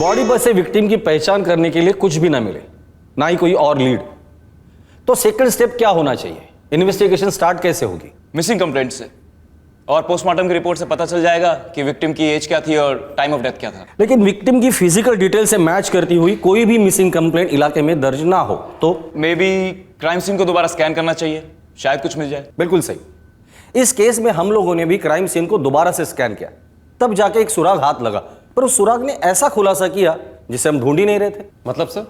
Body पर से victim की पहचान करने के लिए कुछ भी ना मिले, ना ही कोई और लीड, तो सेकंड स्टेप क्या होना चाहिए? इन्वेस्टिगेशन स्टार्ट कैसे होगी? मिसिंग कंप्लेंट से, और पोस्टमार्टम की रिपोर्ट से पता चल जाएगा कि विक्टिम की एज क्या थी और टाइम ऑफ डेथ क्या था। लेकिन विक्टिम की फिजिकल डिटेल से मैच करती हुई कोई भी मिसिंग कंप्लेंट इलाके में दर्ज ना हो तो मे बी क्राइम सीन को दोबारा स्कैन करना चाहिए, शायद कुछ मिल जाए। बिल्कुल सही। इस केस में हम लोगों ने भी क्राइम सीन को दोबारा से स्कैन किया, तब जाके एक सुराग हाथ लगा, पर उस सुराग ने ऐसा खुलासा किया जिसे हम ढूंढ ही नहीं रहे थे। मतलब सर?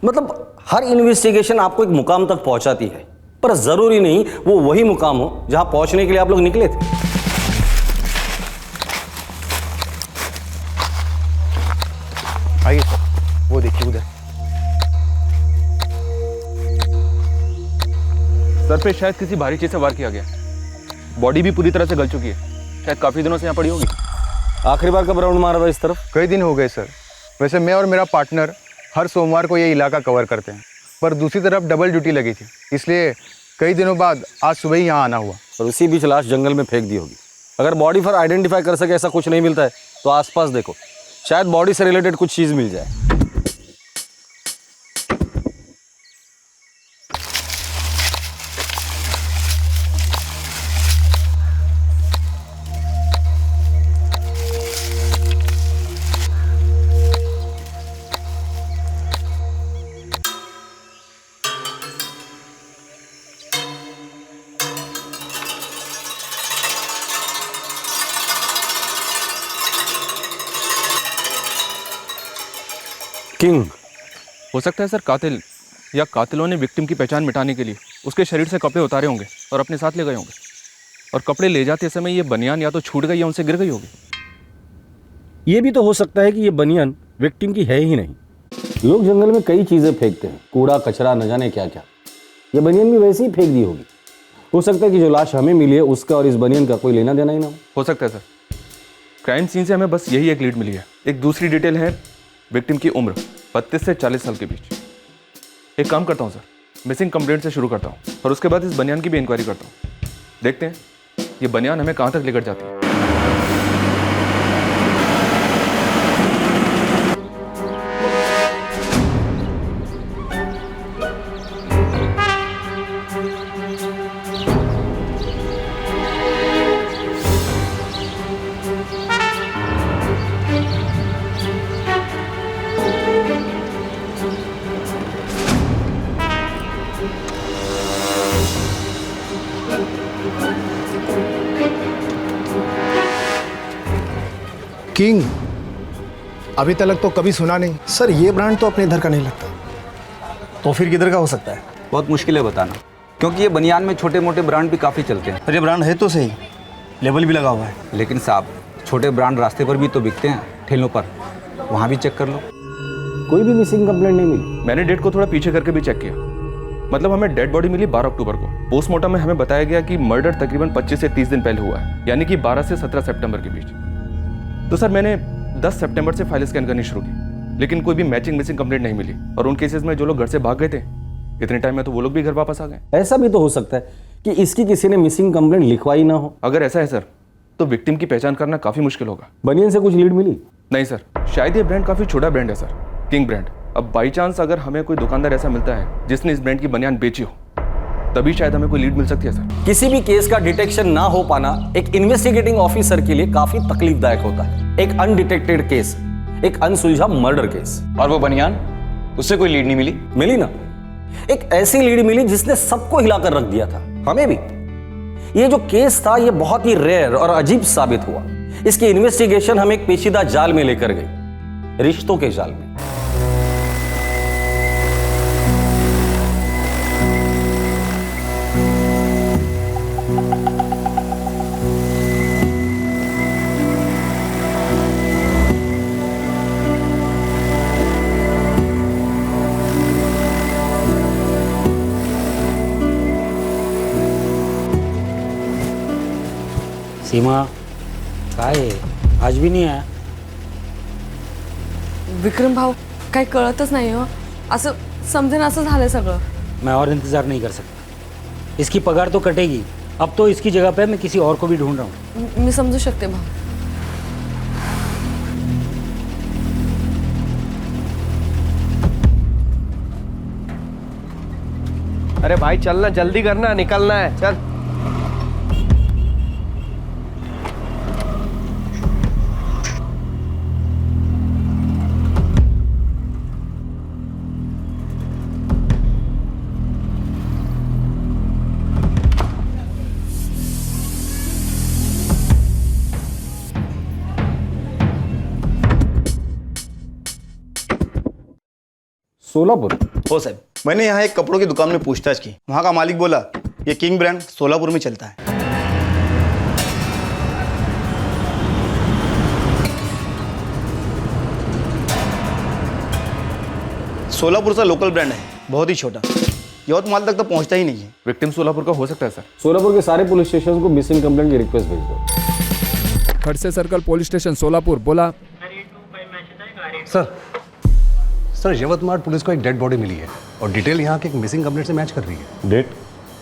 मतलब हर इन्वेस्टिगेशन आपको एक मुकाम तक पहुंचाती है, पर जरूरी नहीं वो वही मुकाम हो जहां पहुंचने के लिए आप लोग निकले थे। आइए सर, वो देखिए उधर। सर पे शायद किसी भारी चीज से वार किया गया। बॉडी भी पूरी तरह से गल चुकी है, शायद काफी दिनों से यहाँ पड़ी होगी। आखिरी बार कब राउंड मारा था इस तरफ? कई दिन हो गए सर। वैसे मैं और मेरा पार्टनर हर सोमवार को ये इलाका कवर करते हैं, पर दूसरी तरफ डबल ड्यूटी लगी थी, इसलिए कई दिनों बाद आज सुबह ही यहाँ आना हुआ। और उसी बीच लाश जंगल में फेंक दी होगी। अगर बॉडी पर आइडेंटिफाई कर सके ऐसा कुछ नहीं मिलता है तो आसपास देखो, शायद बॉडी से रिलेटेड कुछ चीज मिल जाए। किंग हो सकता है सर कातिल या कातिलों ने विक्टिम की पहचान मिटाने के लिए उसके शरीर से कपड़े उतारे होंगे और अपने साथ ले गए होंगे, और कपड़े ले जाते समय ये बनियान या तो छूट गई या उनसे गिर गई होगी। ये भी तो हो सकता है कि ये बनियान विक्टिम की है ही नहीं। लोग जंगल में कई चीजें फेंकते हैं, कूड़ा कचरा न जाने क्या क्या। ये बनियान भी वैसे ही फेंक दी होगी। हो सकता है कि जो लाश हमें मिली है उसका और इस बनियान का कोई लेना देना ही ना हो सकता है सर। क्राइम सीन से हमें बस यही एक लीड मिली है। एक दूसरी डिटेल है विक्टिम की उम्र 32 से 40 साल के बीच। एक काम करता हूँ सर, मिसिंग कंप्लेंट से शुरू करता हूँ और उसके बाद इस बनियान की भी इंक्वायरी करता हूँ। देखते हैं ये बनियान हमें कहाँ तक लेकर जाती है। किंग, अभी तक तो कभी सुना नहीं सर। ये ब्रांड तो अपने इधर का नहीं लगता, तो फिर किधर का हो सकता है? बहुत मुश्किल है बताना, क्योंकि ये बनियान में छोटे मोटे ब्रांड भी काफ़ी चलते हैं। पर ये ब्रांड है तो सही, लेबल भी लगा हुआ है। लेकिन साहब, छोटे ब्रांड रास्ते पर भी तो बिकते हैं, ठेलों पर, वहाँ भी चेक कर लो। कोई भी मिसिंग कंप्लेंट नहीं मिली। मैंने डेट को थोड़ा पीछे करके भी चेक किया। मतलब हमें डेड बॉडी मिली 12 अक्टूबर को। पोस्टमार्टम में हमें बताया गया कि मर्डर तकरीबन 25 से 30 दिन पहले हुआ है, यानी कि 12 से 17 सितंबर के बीच। तो सर मैंने 10 सितंबर से फाइल स्कैन करनी शुरू की, लेकिन कोई भी मैचिंग मिसिंग कंप्लेंट नहीं मिली। और उन केसेस में जो लोग घर से भाग गए थे इतने टाइम में, तो वो लोग भी घर वापस आ गए। ऐसा भी तो हो सकता है कि इसकी किसी ने मिसिंग कंप्लेंट लिखवाई ना हो। अगर ऐसा है सर, तो विक्टिम की पहचान करना काफी मुश्किल होगा। बनियान से कुछ लीड मिली? नहीं सर, शायद ये ब्रांड काफी छोटा ब्रांड है सर, किंग ब्रांड। अब बाई चांस अगर हमें कोई दुकानदार ऐसा मिलता है जिसने इस ब्रांड की बनियान बेची हो, तभी शायद हमें कोई लीड मिल सकती है सर। किसी भी केस का डिटेक्शन ना हो पाना एक इन्वेस्टिगेटिंग ऑफिसर के लिए काफी तकलीफदायक होता है। एक अनडिटेक्टेड केस, एक अनसुलझा मर्डर केस। और वो बनियान, उससे कोई लीड नहीं मिली? मिली ना, एक ऐसी लीड मिली जिसने सबको हिलाकर रख दिया था, हमें भी। ये जो केस था ये बहुत ही रेयर और अजीब साबित हुआ। इसकी इन्वेस्टिगेशन हम एक पेचीदा जाल में लेकर गए, रिश्तों के जाल में। सीमा काय आज भी नहीं आया? विक्रम भाऊ, काही कळतच नाही हो, असं समजेन असं झालंय सगळं। मैं और इंतज़ार नहीं कर सकता। इसकी पगार तो कटेगी। अब तो इसकी जगह पे मैं किसी और को भी ढूंढ रहा हूँ। मी समजू शकते भाऊ। अरे भाई चलना, जल्दी करना, निकलना है, चल। सोलापुर। हो साहब, मैंने यहाँ एक कपड़ों की दुकान में पूछताछ की। वहाँ का मालिक बोला ये किंग ब्रांड सोलापुर में चलता है। सोलापुर से लोकल ब्रांड है, बहुत ही छोटा, यवतमाल तक तो पहुँचता ही नहीं है। विक्टिम सोलापुर का हो सकता है सर? सोलापुर के सारे पुलिस स्टेशन को मिसिंग कंप्लेंट की रिक्वेस्ट भेज दो। Khadse circle police station Solapur. बोला सर यवतमाल पुलिस को एक डेड बॉडी मिली है और डिटेल यहाँ के एक मिसिंग कंप्लेंट से मैच कर रही है। डेट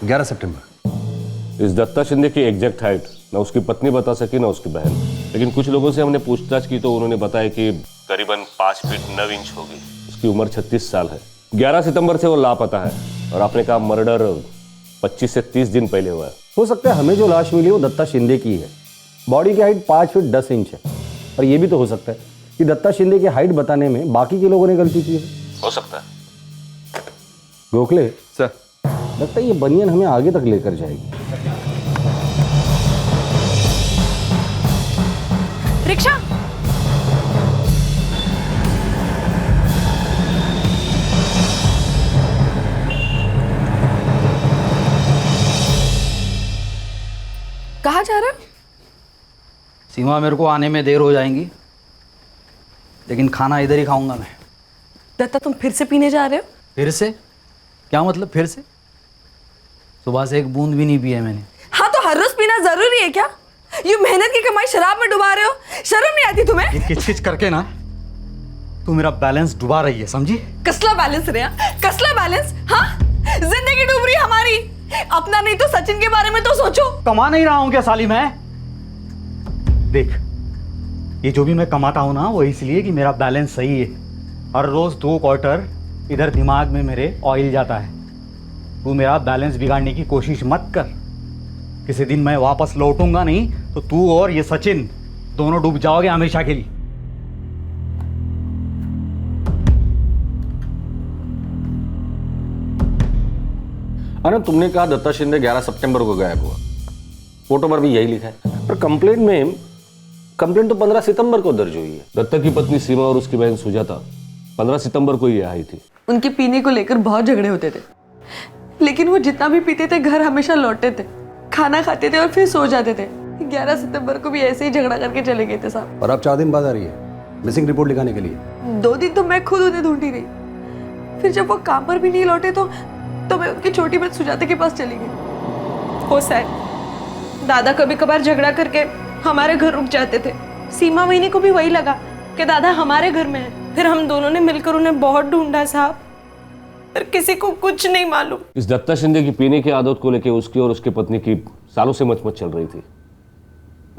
11 सितंबर। इस दत्ता शिंदे की एग्जैक्ट हाइट ना उसकी पत्नी बता सकी ना उसकी बहन, लेकिन कुछ लोगों से हमने पूछताछ की तो उन्होंने बताया कि करीबन 5 फीट 9 इंच होगी। उसकी उम्र 36 साल है। 11 सितंबर से वो लापता है और आपने कहा मर्डर 25 से 30 दिन पहले हुआ है। हो सकता है हमें जो लाश मिली वो दत्ता शिंदे की है। बॉडी की हाइट 5 फीट 10 इंच है। और ये भी तो हो सकता है कि दत्ता शिंदे की हाइट बताने में बाकी के लोगों ने गलती की है। हो सकता है। गोखले सर, लगता है ये बनियन हमें आगे तक लेकर जाएगी। रिक्शा। कहाँ जा रहे हो? सीमा, मेरे को आने में देर हो जाएंगी, लेकिन खाना इधर ही खाऊंगा मैं। दत्ता, तुम फिर से पीने जा रहे हो? फिर से? क्या मतलब फिर से? सुबह से एक बूंद भी नहीं पिया मैंने। हाँ तो हर रोज पीना जरूरी है क्या? ये मेहनत की कमाई शराब में डुबा रहे हो, शर्म नहीं आती तुम्हें? ये किच-किच करके ना तू मेरा बैलेंस डुबा रही है, समझी? कसला बैलेंस रे? कसला बैलेंस? हाँ, जिंदगी डूब रही है हमारी। अपना नहीं तो सचिन के बारे में तो सोचो। कमा नहीं रहा हूं क्या साली मैं? देख, ये जो भी मैं कमाता हूं ना वो इसलिए कि मेरा बैलेंस सही है। हर रोज 2 क्वार्टर इधर दिमाग में मेरे ऑयल जाता है। तू मेरा बैलेंस बिगाड़ने की कोशिश मत कर। किसी दिन मैं वापस लौटूंगा नहीं तो तू और ये सचिन दोनों डूब जाओगे हमेशा के लिए। अरे तुमने कहा दत्ता शिंदे 11 सितंबर को गायब हुआ, फोटो पर भी यही लिखा है, पर कंप्लेंट तो 15 सितंबर को दर्ज हुई है। दत्ता की पत्नी सीमा और उसकी बहन सुजाता 15 सितंबर को ही आई थी। उनके पीने को लेकर बहुत झगड़े होते थे, लेकिन वो जितना भी पीते थे घर हमेशा लौटते थे, खाना खाते थे और फिर सो जाते थे। 11 सितंबर को भी ऐसे ही झगड़ा करके चले गए थे साहब। और अब 4 दिन बाद आ रही है मिसिंग रिपोर्ट लिखाने के लिए। 2 दिन तो मैं खुद उन्हें ढूंढती रही, फिर जब वो काम पर भी नहीं लौटे तो मैं उनकी छोटी बहन सुजाता के पास चली गई। हो सर, दादा कभी कभार झगड़ा करके हमारे घर रुक जाते थे। सीमा वहीनी को भी वही लगा कि दादा हमारे घर में है। फिर हम दोनों ने मिलकर उन्हें बहुत ढूंढा साहब, पर किसी को कुछ नहीं मालूम। इस दत्ता शिंदे की पीने की आदत को लेकर उसकी और उसकी पत्नी की सालों से मचमच चल रही थी।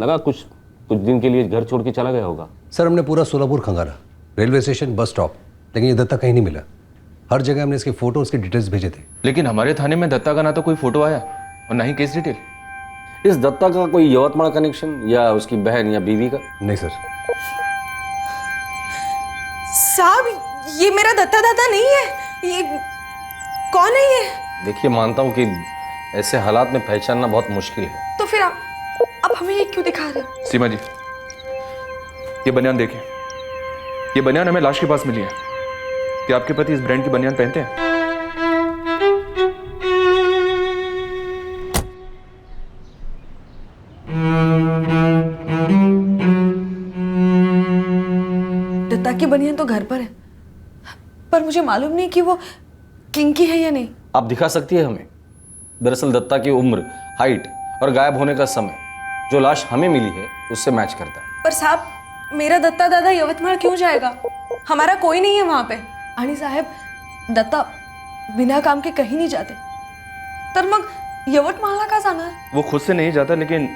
लगा कुछ दिन के लिए घर छोड़ के चला गया होगा। सर हमने पूरा सोलापुर खंगाला, रेलवे स्टेशन, बस स्टॉप, लेकिन ये दत्ता कहीं नहीं मिला। हर जगह हमने इसके फोटो, उसके डिटेल्स भेजे थे, लेकिन हमारे थाने में दत्ता का ना तो कोई फोटो आया और ना ही केस डिटेल। इस दत्ता का कोई यवतमाल कनेक्शन या उसकी बहन या बीवी का? नहीं सर। साहब, ये मेरा दत्ता दादा नहीं है। ये कौन है ये? देखिए, मानता हूँ कि ऐसे हालात में पहचानना बहुत मुश्किल है। तो फिर आप हमें ये क्यों दिखा रहे हो? सीमा जी, ये बनियान देखिए। ये बनियान हमें लाश के पास मिली है। क्या आपके पति इस ब्रांड की बनियान पहनते हैं? दत्ता की बनियान तो घर पर है, पर मुझे मालूम नहीं कि वो किंग की है या नहीं। आप दिखा सकती है हमें? दरअसल दत्ता की उम्र, हाइट और गायब होने का समय जो लाश हमें मिली है उससे मैच करता है। पर साहब, मेरा दत्ता दादा यवतमाल क्यों जाएगा? हमारा कोई नहीं है वहां पे। आणि साहेब, दत्ता बिना काम के कहीं नहीं जाते, तर मग यवतमाळला का जाणार? वो खुद से नहीं जाता, लेकिन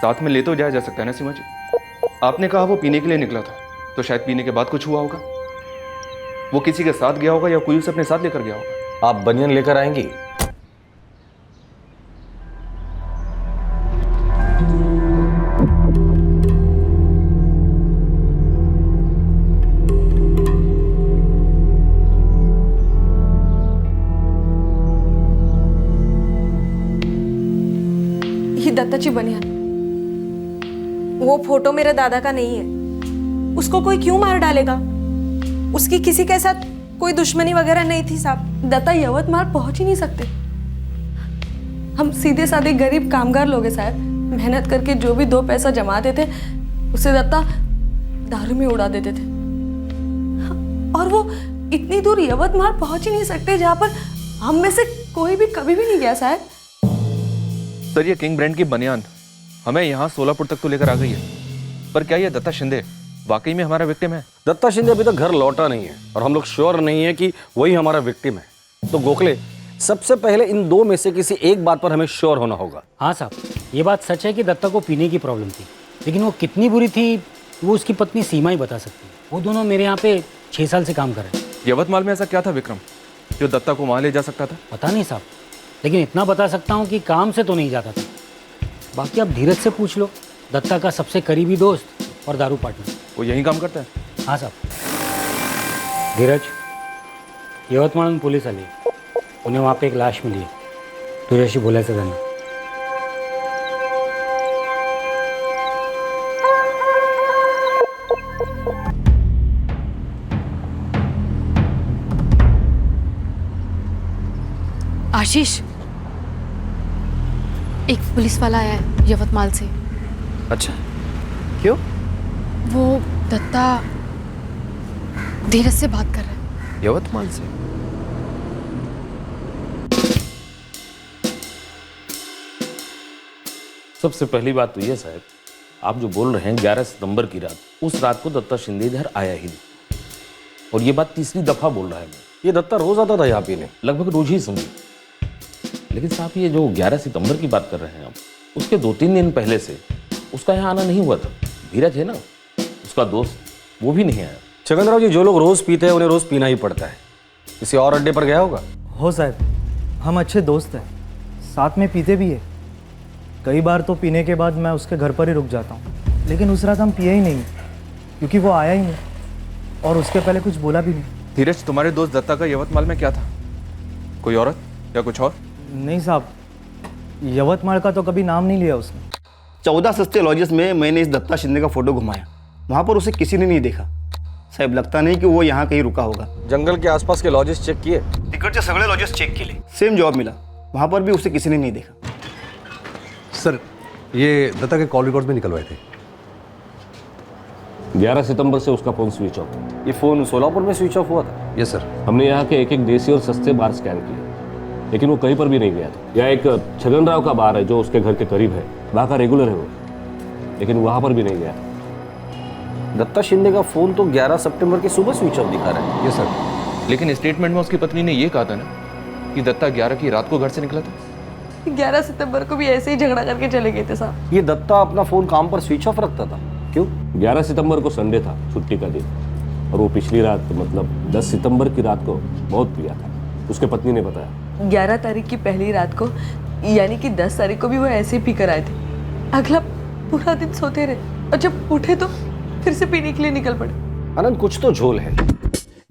साथ में ले तो जाया जा सकता है ना सीमा जी। आपने कहा वो पीने के लिए निकला था, तो शायद पीने के बाद कुछ हुआ होगा। वो किसी के साथ गया होगा या कोई उसे अपने साथ लेकर गया होगा। आप बनियान लेकर आएंगी? दत्ताची बनियान। वो फोटो मेरे दादा का नहीं है। उसको कोई क्यों मार डालेगा? उसकी किसी के साथ कोई दुश्मनी वगैरह नहीं थी साहब। दत्ता यवतमाल पहुंच ही नहीं सकते। हम सीधे साधे गरीब कामगार लोग हैं साहब। मेहनत करके जो भी 2 पैसा जमाते थे उसे दत्ता दारू में उड़ा देते थे। और वो इतनी दूर यवतमाल पहुंच ही नहीं सकते जहां पर हम में से कोई भी कभी भी नहीं गया साहब। सर ये किंग ब्रांड की बनियान हमें यहाँ सोलापुर तक तो लेकर आ गई है, पर क्या ये दत्ता शिंदे वाकई में हमारा विक्टिम है? दत्ता शिंदे अभी तक घर लौटा नहीं है और हम लोग श्योर नहीं है कि वही हमारा विक्टिम है। तो गोखले, सबसे पहले इन 2 में से किसी एक बात पर हमें श्योर होना होगा। हाँ साहब, ये बात सच है कि दत्ता को पीने की प्रॉब्लम थी, लेकिन वो कितनी बुरी थी वो उसकी पत्नी सीमा ही बता सकती है। वो दोनों मेरे यहाँ पे 6 साल से काम कर रहे हैं। यवतमाल में ऐसा क्या था विक्रम जो दत्ता को वहाँ ले जा सकता था? पता नहीं साहब, लेकिन इतना बता सकता हूँ कि काम से तो नहीं जाता था। बाकी आप धीरज से पूछ लो, दत्ता का सबसे करीबी दोस्त और दारू पार्टनर। वो यही काम करता है? हाँ साहब। धीरज, यवतमाळ पोलीस आली, उन्हें वहाँ पे एक लाश मिली है, तुझ्याशी बोलायचं त्यांना। आशीष, एक पुलिस वाला आया है यवतमाल से। अच्छा, क्यों? वो दत्ता धीरज से बात कर रहा है। यवतमाल से? सबसे पहली बात तो ये साहब, आप जो बोल रहे हैं 11 सितंबर की रात, उस रात को दत्ता शिंदे इधर आया ही नहीं। और ये बात तीसरी दफा बोल रहा है मैं। ये दत्ता रोज आता था यहाँ पीने, लगभग रोज ही समझी। लेकिन साहब ये जो 11 सितंबर की बात कर रहे हैं आप, उसके 2-3 दिन पहले से उसका यहाँ आना नहीं हुआ था। धीरज है ना उसका दोस्त, वो भी नहीं आया। छगनराव जी, जो लोग रोज पीते हैं उन्हें रोज पीना ही पड़ता है। किसी और अड्डे पर गया होगा? हो साहब, हम अच्छे दोस्त हैं, साथ में पीते भी है। कई बार तो पीने के बाद मैं उसके घर पर ही रुक जाता हूँ, लेकिन उस रात हम पिए ही नहीं क्योंकि वो आया ही नहीं और उसके पहले कुछ बोला भी नहीं। धीरज, तुम्हारे दोस्त दत्ता का यवतमाल में क्या था? कोई औरत या कुछ और? नहीं साहब, यवतमाल का तो कभी नाम नहीं लिया उसने। 14 सस्ते लॉजेस में मैंने इस दत्ता शिंदे का फोटो घुमाया, वहाँ पर उसे किसी ने नहीं देखा। साहब लगता नहीं कि वो यहाँ कहीं रुका होगा। जंगल के आसपास के लॉजेस चेक किए? तिकडचे सगळे लॉजेस चेक केले, सेम जवाब मिला, वहाँ पर भी उसे किसी ने नहीं देखा। सर, ये दत्ता के कॉल रिकॉर्ड में निकलवाए थे। 11 सितंबर से उसका फोन स्विच ऑफ। ये फोन सोलापुर में स्विच ऑफ हुआ था? Yes sir. हमने यहाँ के एक देसी और सस्ते बार स्कैन किए, लेकिन वो कहीं पर भी नहीं गया था। यहाँ एक छगनराव का बार है जो उसके घर के करीब है, वहाँ का रेगुलर है वो, लेकिन वहाँ पर भी नहीं गया था। दत्ता शिंदे का फोन तो 11 सितंबर की सुबह स्विच ऑफ दिखा रहा है। यस सर, लेकिन स्टेटमेंट में उसकी पत्नी ने ये कहा था ना कि दत्ता 11 की रात को घर से निकला था। 11 सितंबर को भी ऐसे ही झगड़ा करके चले गए थे साहब। ये दत्ता अपना फोन काम पर स्विच ऑफ रखता था, क्यों? 11 सितंबर को संडे था, छुट्टी का दिन, और वो पिछली रात मतलब 10 सितंबर की रात को बहुत पिया था, उसके पत्नी ने बताया। 11 तारीख की पहली रात को, यानी कि 10 तारीख को भी वो ऐसे ही पी कर आए थे। अगला पूरा दिन सोते रहे और जब उठे तो फिर से पीने के लिए निकल पड़े। आनंद, कुछ तो झोल है।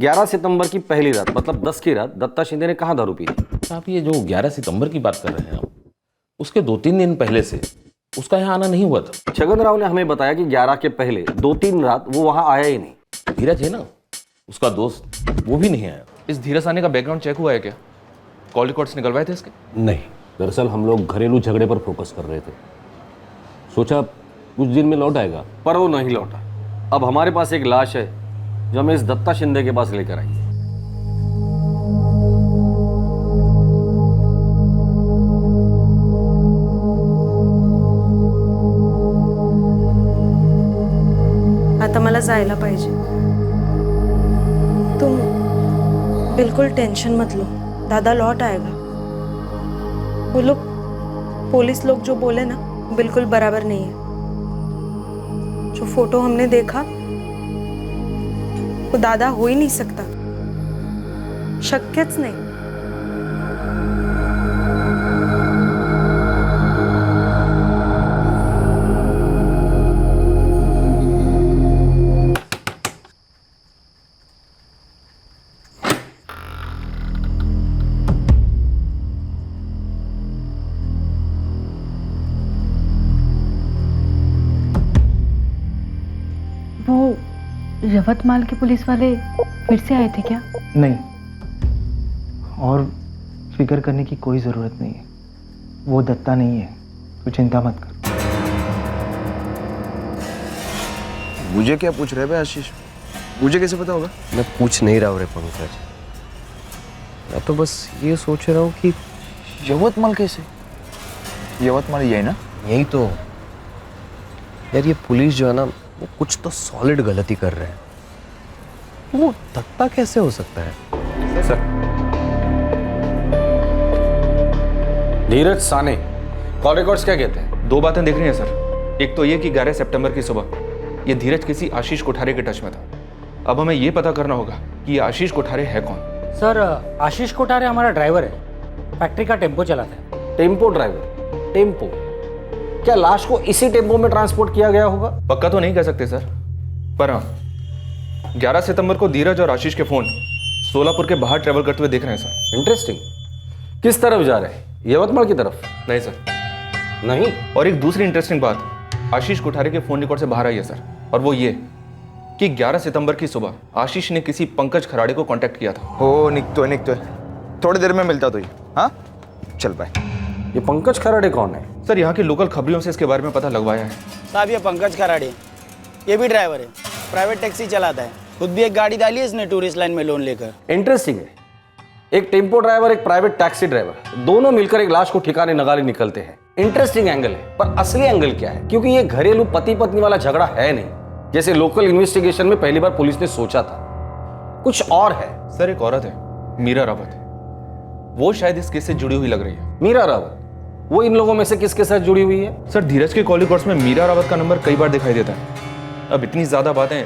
11 सितंबर की पहली रात मतलब 10 की रात दत्ता शिंदे ने कहाँ दारू पी? आप ये जो 11 सितंबर की बात कर रहे हैं आप, उसके 2-3 दिन पहले से उसका यहाँ आना नहीं हुआ था। छगनराव ने हमें बताया कि 11 के पहले 2-3 रात वो वहाँ आया ही नहीं। धीरज है ना उसका दोस्त, वो भी नहीं आया। इस धीरज आने का बैकग्राउंड चेक हुआ है क्या? कॉल रिकॉर्ड्स निकलवाए थे इसके? नहीं, दरअसल हम लोग घरेलू झगड़े पर फोकस कर रहे थे, सोचा कुछ दिन में लौट आएगा, पर वो नहीं लौटा। अब हमारे पास एक लाश है जो हमें इस दत्ता शिंदे के पास लेकर आई है। आता मला जायला पाहिजे। तुम बिल्कुल टेंशन मत लो, दादा लौट आएगा। वो लोग पुलिस लोग जो बोले ना बिल्कुल बराबर नहीं है। जो फोटो हमने देखा वो दादा हो ही नहीं सकता, शक्यच नहीं। यवतमाल के पुलिस वाले फिर से आए थे क्या? नहीं, और फिक्र करने की कोई ज़रूरत नहीं है। वो दत्ता नहीं है, तो चिंता मत कर। मुझे क्या पूछ रहे भाई आशीष? मुझे कैसे पता होगा? मैं पूछ नहीं रहा हूँ रे पंकज, मैं तो बस ये सोच रहा हूँ कि यवतमाल कैसे? यवतमाल यही ना? यही तो यार, ये पुलिस जो है ना, वो कुछ तो सॉलिड गलती कर रहे हैं। वो दत्ता कैसे हो सकता है? सर, धीरज साने, कॉल रिकॉर्ड्स क्या कहते हैं? 2 बातें देख रही हैं सर। एक तो ये कि 11 सितंबर की सुबह ये धीरज किसी आशीष कोठारे के टच में था। अब हमें ये पता करना होगा कि ये आशीष कोठारे है कौन। सर, आशीष कोठारे हमारा ड्राइवर है, फैक्ट्री का टेम्पो चलाता है। Tempo driver? टेम्पो? क्या लाश को इसी टेम्पो में ट्रांसपोर्ट किया गया होगा? पक्का तो नहीं कह सकते सर, पर हाँ 11 सितंबर को धीरज और आशीष के फोन सोलापुर के बाहर ट्रेवल करते हुए देख रहे हैं सर। इंटरेस्टिंग। किस तरफ जा रहे हैं? यवतमाल की तरफ? नहीं सर। नहीं? और एक दूसरी इंटरेस्टिंग बात आशीष कोठारे के फोन रिकॉर्ड से बाहर आई है सर, और वो ये कि 11 सितंबर की सुबह आशीष ने किसी पंकज खराड़े को कांटेक्ट किया था। हो निकतो थोड़ी देर में मिलता तो ये। हाँ चल बाय। ये पंकज खराड़े कौन है? सर, यहाँ की लोकल खबरियों से इसके बारे में पता लगवाया है। साहब, ये पंकज खराड़े, ये भी ड्राइवर है, प्राइवेट टैक्सी चलाता है, खुद भी एक गाड़ी डाली है इसने टूरिस्ट लाइन में लोन लेकर। इंटरेस्टिंग है, एक टेम्पो ड्राइवर, एक प्राइवेट टैक्सी ड्राइवर, दोनों मिलकर एक लाश को ठिकाने नगाले निकलते हैं। इंटरेस्टिंग एंगल है, पर असली एंगल क्या है? क्योंकि ये घरेलू पति पत्नी वाला झगड़ा है नहीं, जैसे लोकल इन्वेस्टिगेशन में पहली बार पुलिस ने सोचा था। कुछ और है। सर, एक औरत है, मीरा रावत, वो शायद इस केस से जुड़ी हुई लग रही है। मीरा रावत? वो इन लोगों में से किसके साथ जुड़ी हुई है? सर, धीरज के कॉल रिकॉर्ड्स में मीरा रावत का नंबर कई बार दिखाई देता है। अब इतनी ज्यादा बातें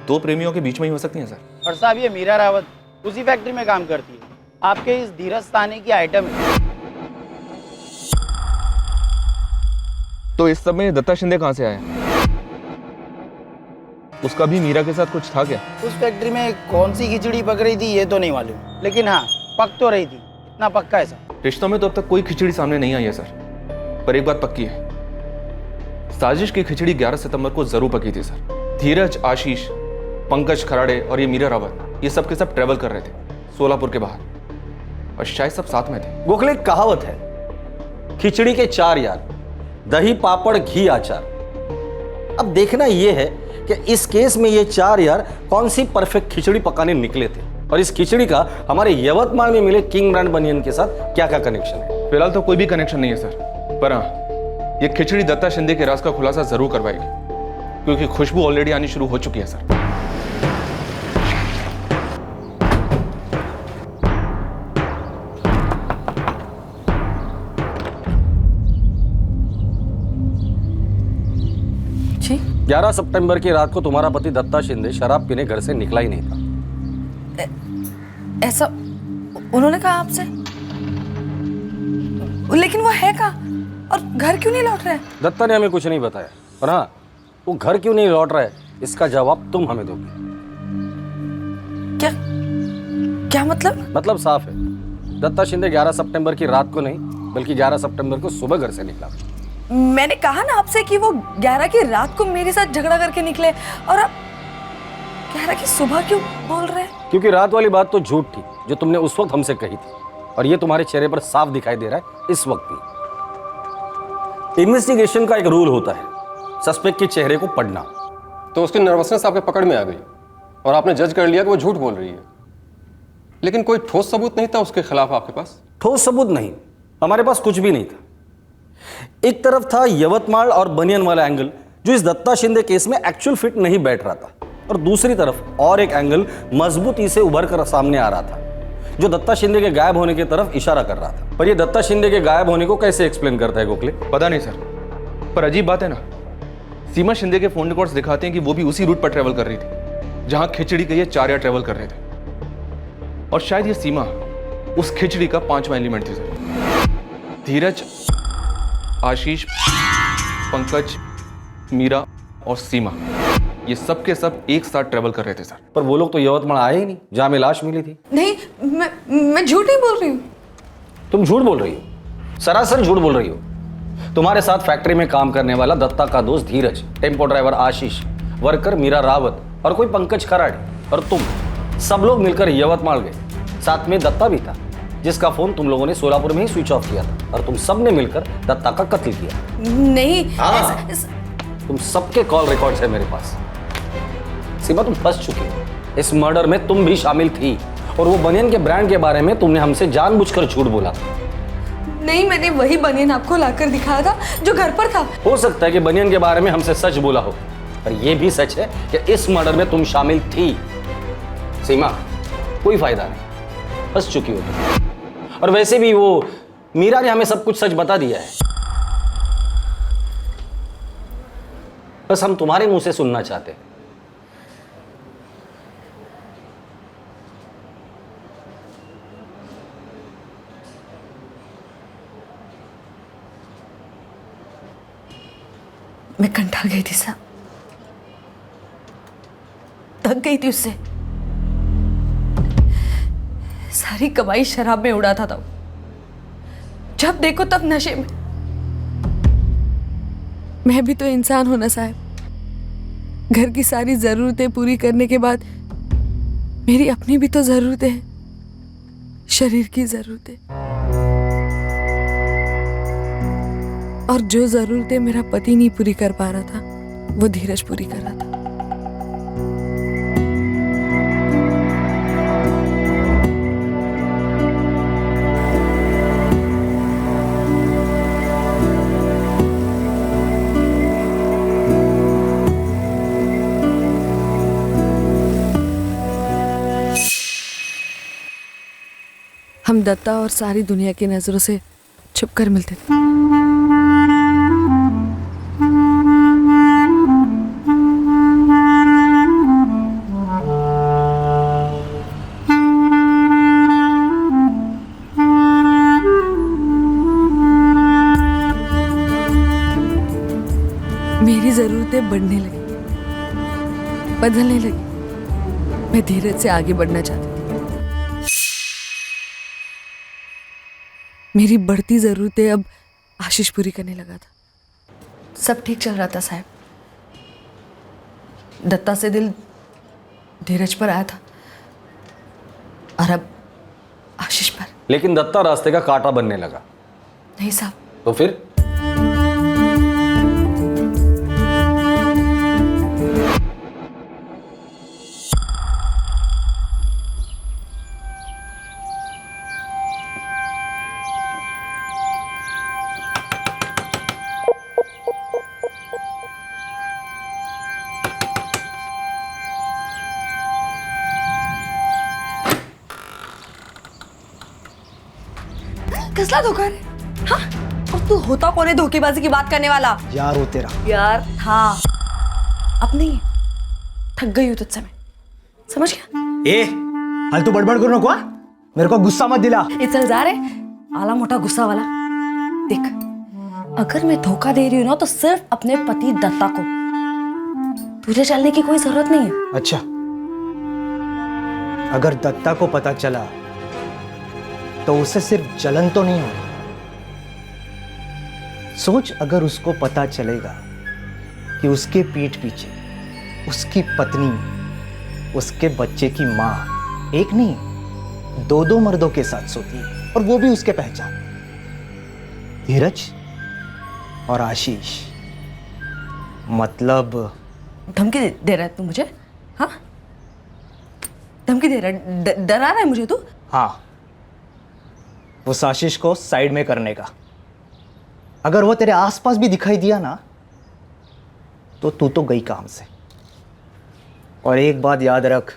2 प्रेमियों के बीच में ही हो सकती हैं सर। और साहब, ये मीरा रावत उसी फैक्ट्री में काम करती है, आपके इस धीरज साने की आइटम है। तो इस सब में दत्ता शिंदे कहां से आया? उसका भी मीरा के साथ कुछ था क्या? उस फैक्ट्री में कौन सी खिचड़ी पक रही थी ये तो नहीं मालूम, लेकिन हाँ पक तो रही थी, इतना पक्का है सर। रिश्तों में तो अब तक कोई खिचड़ी सामने नहीं आई है सर, पर एक बात पक्की है, साजिश की खिचड़ी 11 सितंबर को जरूर पकी थी सर। धीरज, आशीष, पंकज खराड़े और ये मीरा रावत, ये सब के सब ट्रेवल कर रहे थे सोलापुर के बाहर, और शायद सब साथ में थे। गोखले, एक कहावत है, खिचड़ी के 4 यार, दही पापड़ घी अचार। अब देखना यह है कि इस केस में ये 4 यार कौन सी परफेक्ट खिचड़ी पकाने निकले थे, और इस खिचड़ी का हमारे यवतमाल में मिले किंग ब्रांड बनियन के साथ क्या क्या कनेक्शन है? फिलहाल तो कोई भी कनेक्शन नहीं है सर, पर हाँ ये खिचड़ी दत्ता शिंदे के राज का खुलासा जरूर करवाएगी, क्योंकि खुशबू ऑलरेडी आनी शुरू हो चुकी है सर। जी? 11 सितंबर की रात को तुम्हारा पति दत्ता शिंदे शराब पीने घर से निकला ही नहीं था। ऐसा उन्होंने कहा आपसे? लेकिन वो है कहाँ और घर क्यों नहीं लौट रहा है? दत्ता ने हमें कुछ नहीं बताया, और हाँ, वो घर क्यों नहीं लौट रहा है इसका जवाब तुम हमें दोगे। क्या क्या मतलब? मतलब साफ है, दत्ता शिंदे 11 सितंबर की रात को नहीं बल्कि 11 सितंबर को सुबह घर से निकला। मैंने कहा ना आपसे कि वो 11 की रात को मेरे साथ झगड़ा करके निकले, और आप 11 की सुबह क्यों बोल रहे हैं? क्योंकि रात वाली बात तो झूठ थी जो तुमने उस वक्त हमसे कही थी, और ये तुम्हारे चेहरे पर साफ दिखाई दे रहा है इस वक्त भी। इन्वेस्टिगेशन का एक रूल होता है, सस्पेक्ट के चेहरे को पढ़ना। तो उसकी नर्वसनेस आपके पकड़ में आ गई और आपने जज कर लिया कि वो झूठ बोल रही है, लेकिन कोई ठोस सबूत नहीं था उसके खिलाफ आपके पास? ठोस सबूत नहीं, हमारे पास कुछ भी नहीं था। एक तरफ था यवतमाल और बनियन वाला एंगल जो इस दत्ता शिंदे केस में एक्चुअल फिट नहीं बैठ रहा था, और दूसरी तरफ और एक एंगल मजबूती से उभर कर सामने आ रहा था जो दत्ता शिंदे के गायब होने की तरफ इशारा कर रहा था। पर ये दत्ता शिंदे के गायब होने को कैसे एक्सप्लेन करता है गोखले? पता नहीं सर, पर अजीब बात है ना, सीमा शिंदे के फोन रिकॉर्ड्स दिखाते हैं कि वो भी उसी रूट पर ट्रेवल कर रही थी जहां खिचड़ी के ये 4 यार ट्रेवल कर रहे थे, और शायद ये सीमा उस खिचड़ी का 5वां एलिमेंट थी सर। धीरज, आशीष, पंकज, मीरा और सीमा, ये सब के सब एक साथ ट्रेवल कर रहे थे सर। पर वो लोग तो यवतमाल आए ही नहीं जहां में लाश मिली थी। नहीं, मैं झूठ नहीं बोल रही हूँ। तुम झूठ बोल रही हो, सरासर झूठ बोल रही हो। तुम्हारे साथ फैक्ट्री में काम करने वाला दत्ता का दोस्त धीरज, टेम्पो ड्राइवर आशीष, वर्कर मीरा रावत और कोई पंकज खराड़े और तुम सब लोग मिलकर यवतमाल गए। साथ में दत्ता भी था, जिसका फोन तुम लोगों ने सोलापुर में ही स्विच ऑफ किया था, और तुम सब ने मिलकर दत्ता का कत्ल किया। नहीं, तुम सबके कॉल रिकॉर्ड्स है मेरे पास। सीमा, तुम फंस चुके हो। इस मर्डर में तुम भी शामिल थी, और वो बनियन के ब्रांड के बारे में तुमने हमसे जानबूझकर झूठ बोला था। नहीं, मैंने वही बनियन आपको लाकर दिखाया था जो घर पर था। हो सकता है कि बनियन के बारे में हमसे सच बोला हो, पर यह भी सच है कि इस मर्डर में तुम शामिल थी। सीमा, कोई फायदा नहीं, फंस चुकी हो तुम। और वैसे भी वो मीरा ने हमें सब कुछ सच बता दिया है, बस हम तुम्हारे मुंह से सुनना चाहते हैं। मैं कंटाल गई थी साहब, थक गई थी उससे। सारी कमाई शराब में उड़ाता था, जब देखो तब नशे में। मैं भी तो इंसान हूं ना साहब। घर की सारी जरूरतें पूरी करने के बाद मेरी अपनी भी तो जरूरतें हैं, शरीर की जरूरतें। और जो जरूरतें मेरा पति नहीं पूरी कर पा रहा था, वो धीरज पूरी कर रहा था। हम दत्ता और सारी दुनिया की नजरों से छुपकर मिलते थे। मेरी जरूरतें बढ़ने लगी, बदलने लगी। मैं धीरज से आगे बढ़ना चाहती थी। मेरी बढ़ती जरूरतें अब आशीष पूरी करने लगा था। सब ठीक चल रहा था साहब। दत्ता से दिल धीरज पर आया था, और अब आशीष पर। लेकिन दत्ता रास्ते का कांटा बनने लगा। नहीं साहब। तो फिर? कसला धोखा रे? हाँ? और तू होता कौन है धोखेबाजी की बात करने वाला? यार हो तेरा। यार था, अब नहीं। थक गई हूँ तुझसे मैं, समझ गया? ए, फालतू बड़बड़ करो नको, मेरे को गुस्सा मत दिला। ये चल जा रे, आला मोटा गुस्सा वाला। देख, अगर मैं धोखा दे रही हूँ ना, तो सिर्फ अपने पति दत्ता को। तुझे चलने की कोई जरूरत नहीं है। अच्छा, अगर दत्ता को पता चला तो उसे सिर्फ जलन तो नहीं होगी। सोच, अगर उसको पता चलेगा कि उसके पीठ पीछे उसकी पत्नी उसके बच्चे की मां एक नहीं दो मर्दों के साथ सोती है, और वो भी उसके पहचान, धीरज और आशीष। मतलब धमकी दे रहा है तू मुझे? हाँ, धमकी दे रहा है, डरा रहा है मुझे तू? हाँ, उस आशीष को साइड में करने का। अगर वो तेरे आसपास भी दिखाई दिया ना, तो तू तो गई काम से। और एक बात याद रख,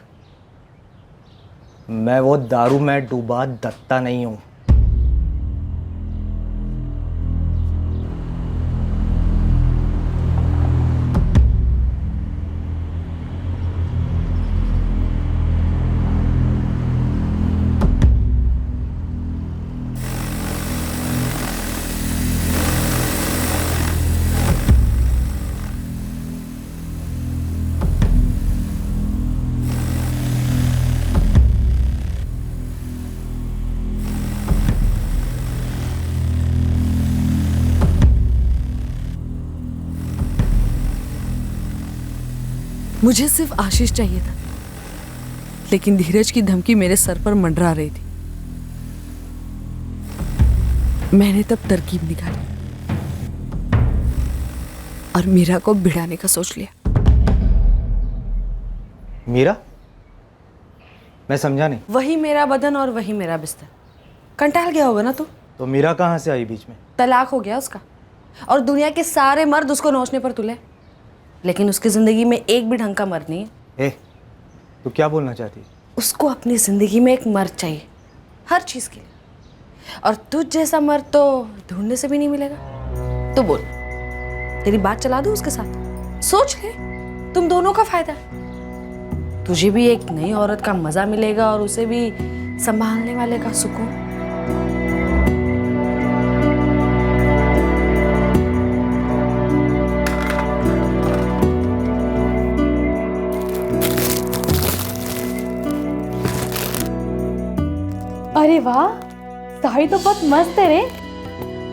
मैं वो दारू में डूबा दत्ता नहीं हूं। मुझे सिर्फ आशीष चाहिए था, लेकिन धीरज की धमकी मेरे सर पर मंडरा रही थी। मैंने तब तरकीब निकाली और मीरा को भिड़ाने का सोच लिया। मीरा? मैं समझा नहीं। वही मेरा बदन और वही मेरा बिस्तर। कंटाल गया होगा ना तू? तो मीरा कहाँ से आई बीच में? तलाक हो गया उसका और दुनिया के सारे मर्द उसको नोचने पर तुले, लेकिन उसकी जिंदगी में एक भी ढंग का मर्द नहीं है। तू क्या बोलना चाहती है? उसको अपनी जिंदगी में एक मर्द चाहिए, हर चीज के लिए, और तुझ जैसा मर्द तो ढूंढने से भी नहीं मिलेगा। तो बोल, तेरी बात चला दूं उसके साथ? सोच ले, तुम दोनों का फायदा है। तुझे भी एक नई औरत का मजा मिलेगा और उसे भी संभालने वाले का सुकून। अरे वाह, साड़ी तो बहुत मस्त है रे।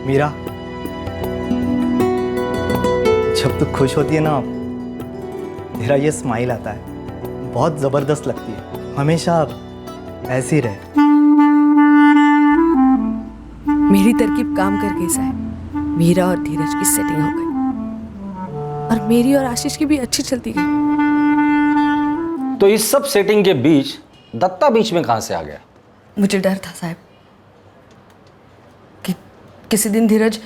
मीरा, जब तू खुश होती है ना, तेरा ये स्माइल आता है, बहुत जबरदस्त लगती है। हमेशा ऐसी रहे। मेरी तरकीब काम कर गई साहब। मीरा और धीरज की सेटिंग हो गई और मेरी और आशीष की भी अच्छी चलती गई। तो इस सब सेटिंग के बीच दत्ता बीच में कहां से आ गया? मुझे डर था साहब कि किसी दिन धीरज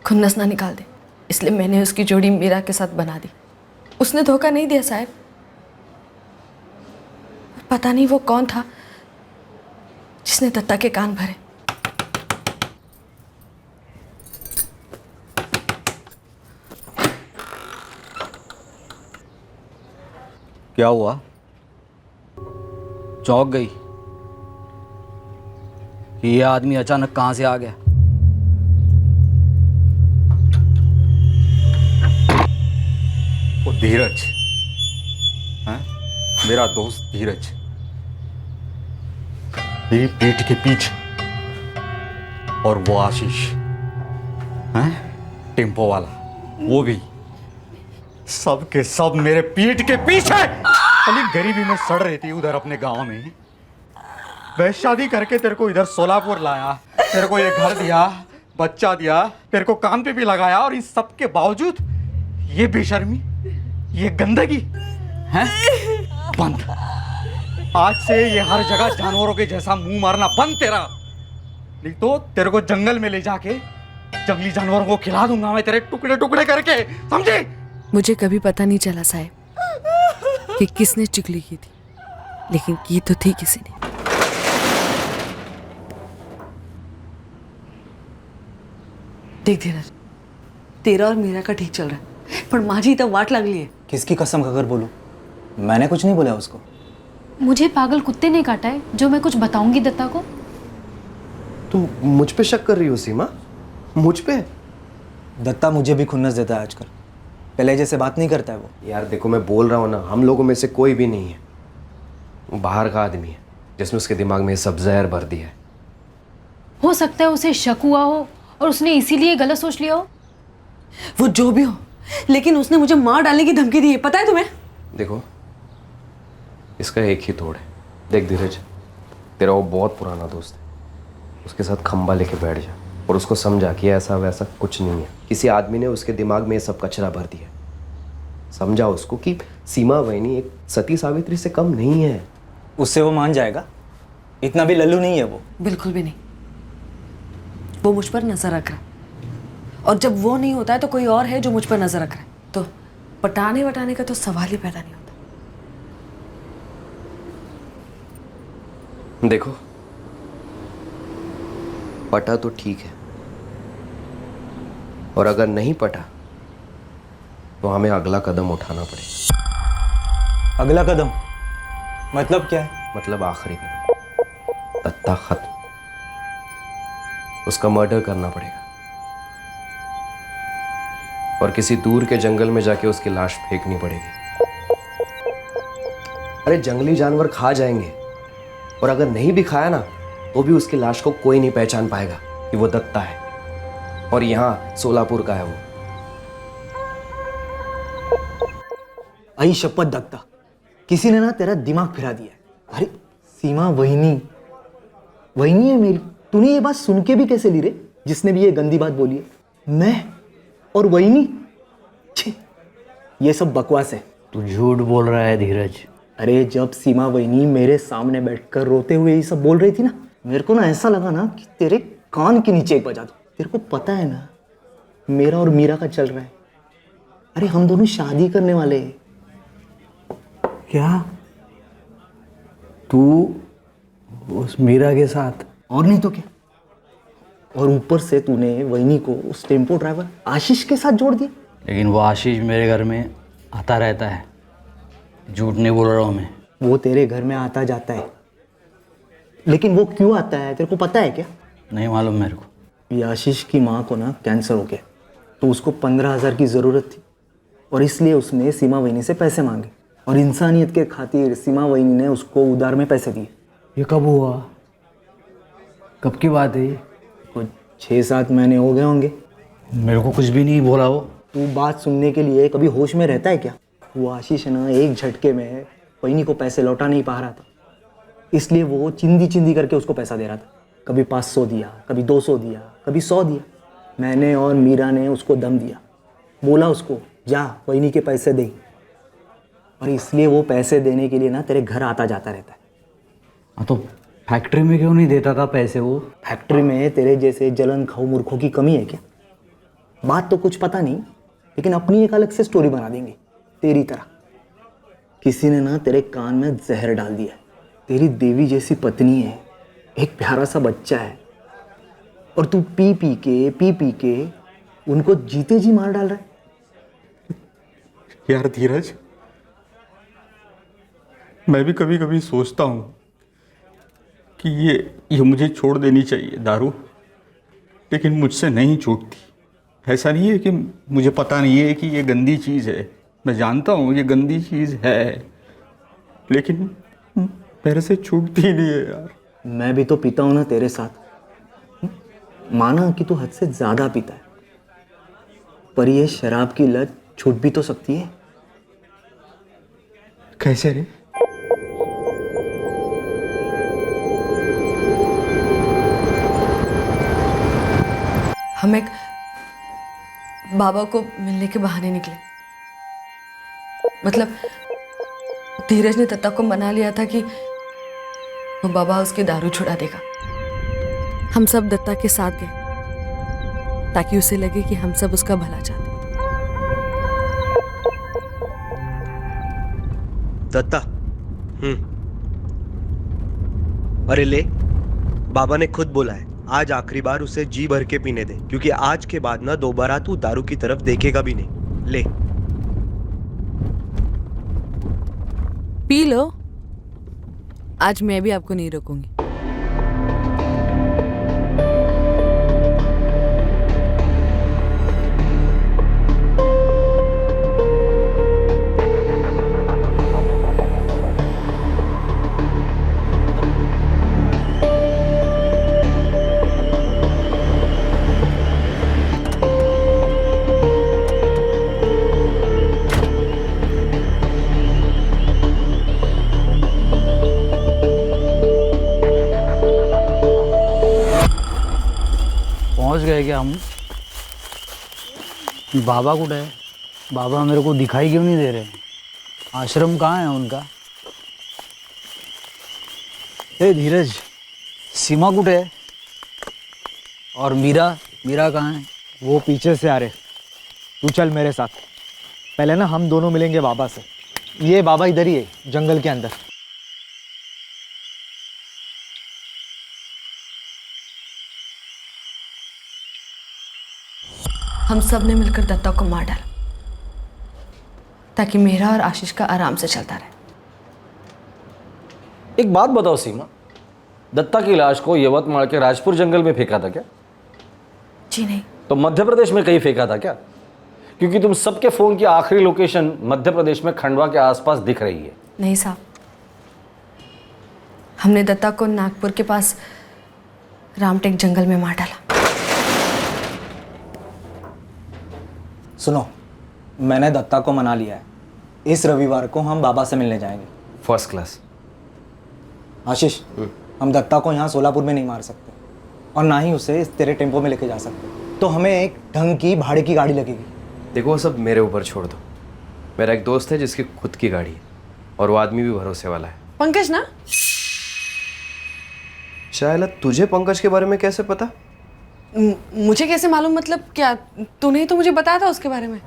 खुन्नस ना निकाल दे, इसलिए मैंने उसकी जोड़ी मीरा के साथ बना दी। उसने धोखा नहीं दिया साहब। पता नहीं वो कौन था जिसने दत्ता के कान भरे। क्या हुआ? चौंक गई कि ये आदमी अचानक कहां से आ गया? वो धीरज है, मेरा दोस्त धीरज, मेरी पीठ के पीछे। और वो आशीष है, टेम्पो वाला, वो भी। सब के सब मेरे पीठ के पीछे। खाली गरीबी में सड़ रही थी उधर अपने गांव में। वह शादी करके तेरे को इधर सोलापुर लाया, तेरे को ये घर दिया, बच्चा दिया, तेरे को काम पे भी लगाया, और इस सब के बावजूद ये बेशर्मी, ये गंदगी है बंद। आज से ये हर जगह जानवरों के जैसा मुंह मारना बंद तेरा, नहीं तो तेरे को जंगल में ले जाके जंगली जानवरों को खिला दूंगा मैं, तेरे टुकड़े टुकड़े करके, समझे? मुझे कभी पता नहीं चला साहब कि किसने चुगली की थी, लेकिन की तो थी किसी ने। देख धीरज, तेरा और मीरा का ठीक चल रहा है, पर माझी तो वाट लगली है। किसकी कसम खाकर बोलूं? मैंने कुछ नहीं बोला उसको। मुझे पागल कुत्ते ने काटा है जो मैं कुछ बताऊंगी दत्ता को। तुम मुझ पे शक कर रही हो सीमा? मुझ पे? दत्ता मुझे भी खुन्नस देता है आजकल, पहले जैसे बात नहीं करता है वो। यार देखो, मैं बोल रहा हूँ ना, हम लोगों में से कोई भी नहीं है, वो बाहर का आदमी है जिसने उसके दिमाग में सब जहर भर दिया है। हो सकता है उसे शक हुआ हो और उसने इसीलिए गलत सोच लिया हो। वो जो भी हो, लेकिन उसने मुझे मार डालने की धमकी दी है, पता है तुम्हें? देखो, इसका एक ही तोड़ है। देख धीरज, तेरा वो बहुत पुराना दोस्त है, उसके साथ खंबा लेके बैठ जा और उसको समझा कि ऐसा वैसा कुछ नहीं है। किसी आदमी ने उसके दिमाग में ये सब कचरा भर दिया। समझा उसको कि सीमा वहीनी एक सती सावित्री से कम नहीं है। उससे वो मान जाएगा? इतना भी लल्लू नहीं है वो। बिल्कुल भी नहीं। वो मुझ पर नजर रख रहा है, और जब वो नहीं होता है तो कोई और है जो मुझ पर नजर रख रहा है, तो पटाने वटाने का तो सवाल ही पैदा नहीं होता। देखो, पटा तो ठीक है, और अगर नहीं पटा तो हमें अगला कदम उठाना पड़ेगा। अगला कदम मतलब क्या है? मतलब आखिरी कदम, दत्ता खत्म, उसका मर्डर करना पड़ेगा और किसी दूर के जंगल में जाके उसकी लाश फेंकनी पड़ेगी। अरे जंगली जानवर खा जाएंगे, और अगर नहीं भी खाया ना तो भी उसकी लाश को कोई नहीं पहचान पाएगा कि वो दत्ता है, और यहाँ सोलापुर का है वो। आई शपथ दत्ता, किसी ने ना तेरा दिमाग फिरा दिया है। अरे सीमा वहीनी है मेरी। तूने ये बात सुन के भी कैसे ली रे, जिसने भी ये गंदी बात बोली है? मैं और वहीनी? ये सब बकवास है। तू झूठ बोल रहा है धीरज। अरे जब सीमा वहीनी मेरे सामने बैठकर रोते हुए ये सब बोल रही थी ना, मेरे को ना ऐसा लगा ना कि तेरे कान के नीचे एक बजा दो। तेरे को पता है ना मेरा और मीरा का चल रहा है। अरे हम दोनों शादी करने वाले हैं। क्या तू उस मीरा के साथ? और नहीं तो क्या। और ऊपर से तूने वहीनी को उस टेम्पो ड्राइवर आशीष के साथ जोड़ दिया। लेकिन वो आशीष मेरे घर में आता रहता है, झूठ नहीं बोल रहा हूँ मैं। वो तेरे घर में आता जाता है, लेकिन वो क्यों आता है तेरे को पता है क्या? नहीं मालूम मेरे को। ये आशीष की माँ को ना कैंसर हो गया, तो उसको 15,000 की ज़रूरत थी और इसलिए उसने सीमा वहीनी से पैसे मांगे और इंसानियत के खातिर सीमा वहीनी ने उसको उधार में पैसे दिए। ये कब हुआ? कब की बात है ये? कुछ 6-7 महीने हो गए होंगे। मेरे को कुछ भी नहीं बोला वो। तू बात सुनने के लिए कभी होश में रहता है क्या? वो आशीष है ना, एक झटके में वहीनी को पैसे लौटा नहीं पा रहा था, इसलिए वो चिंदी करके उसको पैसा दे रहा था। कभी 500 दिया, कभी 200 दिया, कभी 100 दिया। मैंने और मीरा ने उसको दम दिया, बोला उसको जा वहीनी के पैसे दे, और इसलिए वो पैसे देने के लिए ना तेरे घर आता जाता रहता है। हाँ तो फैक्ट्री में क्यों नहीं देता था पैसे वो? फैक्ट्री में तेरे जैसे जलन खाऊ मूर्खों की कमी है क्या? बात तो कुछ पता नहीं, लेकिन अपनी एक अलग से स्टोरी बना देंगे तेरी तरह। किसी ने ना तेरे कान में जहर डाल दिया है। तेरी देवी जैसी पत्नी है, एक प्यारा सा बच्चा है, और तू पी पी के उनको जीते जी मार डाल रहा है। यार धीरज, मैं भी कभी कभी सोचता हूँ कि ये मुझे छोड़ देनी चाहिए दारू, लेकिन मुझसे नहीं छूटती। ऐसा नहीं है कि मुझे पता नहीं है कि ये गंदी चीज़ है, मैं जानता हूँ ये गंदी चीज़ है, लेकिन मेरे से छूटती ही नहीं है यार। मैं भी तो पीता हूँ ना तेरे साथ। माना कि तू हद से ज़्यादा पीता है, पर ये शराब की लत छूट भी तो सकती है। कैसे रे? हम एक बाबा को मिलने के बहाने निकले। मतलब धीरज ने दत्ता को मना लिया था कि वो बाबा उसकी दारू छुड़ा देगा। हम सब दत्ता के साथ गए ताकि उसे लगे कि हम सब उसका भला चाहते। दत्ता, अरे ले, बाबा ने खुद बोला है आज आखिरी बार उसे जी भर के पीने दे, क्योंकि आज के बाद ना दोबारा तू दारू की तरफ देखेगा भी नहीं। ले पी लो, आज मैं भी आपको नहीं रोकूंगी। पहुंच गए क्या हम? बाबा कुछ है? बाबा मेरे को दिखाई क्यों नहीं दे रहे? आश्रम कहाँ है उनका? ए धीरज, सीमा कुछ है? और मीरा कहाँ है? वो पीछे से आ रहे। तू चल मेरे साथ, पहले ना हम दोनों मिलेंगे बाबा से। ये बाबा इधर ही है, जंगल के अंदर। हम सब ने मिलकर दत्ता को मार डाला ताकि मेरा और आशीष का आराम से चलता रहे। एक बात बताओ सीमा, दत्ता की लाश को यवतमाल के राजपुर जंगल में फेंका था क्या? जी नहीं। तो मध्य प्रदेश में कहीं फेंका था क्या? क्योंकि तुम सबके फोन की आखिरी लोकेशन मध्य प्रदेश में खंडवा के आसपास दिख रही है। नहीं साहब, हमने दत्ता को नागपुर के पास रामटेक जंगल में मार डाला। सुनो, मैंने दत्ता को मना लिया है, इस रविवार को हम बाबा से मिलने जाएंगे। First class. आशीष, हम दत्ता को यहाँ सोलापुर में नहीं मार सकते और ना ही उसे इस तेरे टेम्पो में लेके जा सकते, तो हमें एक ढंग की भाड़े की गाड़ी लगेगी। देखो वो सब मेरे ऊपर छोड़ दो। मेरा एक दोस्त है जिसकी खुद की गाड़ी है और वो आदमी भी भरोसे वाला है। पंकज ना? शायला, तुझे पंकज के बारे में कैसे पता? मुझे कैसे मालूम? मतलब क्या तूने ही तो मुझे बताया था उसके बारे में।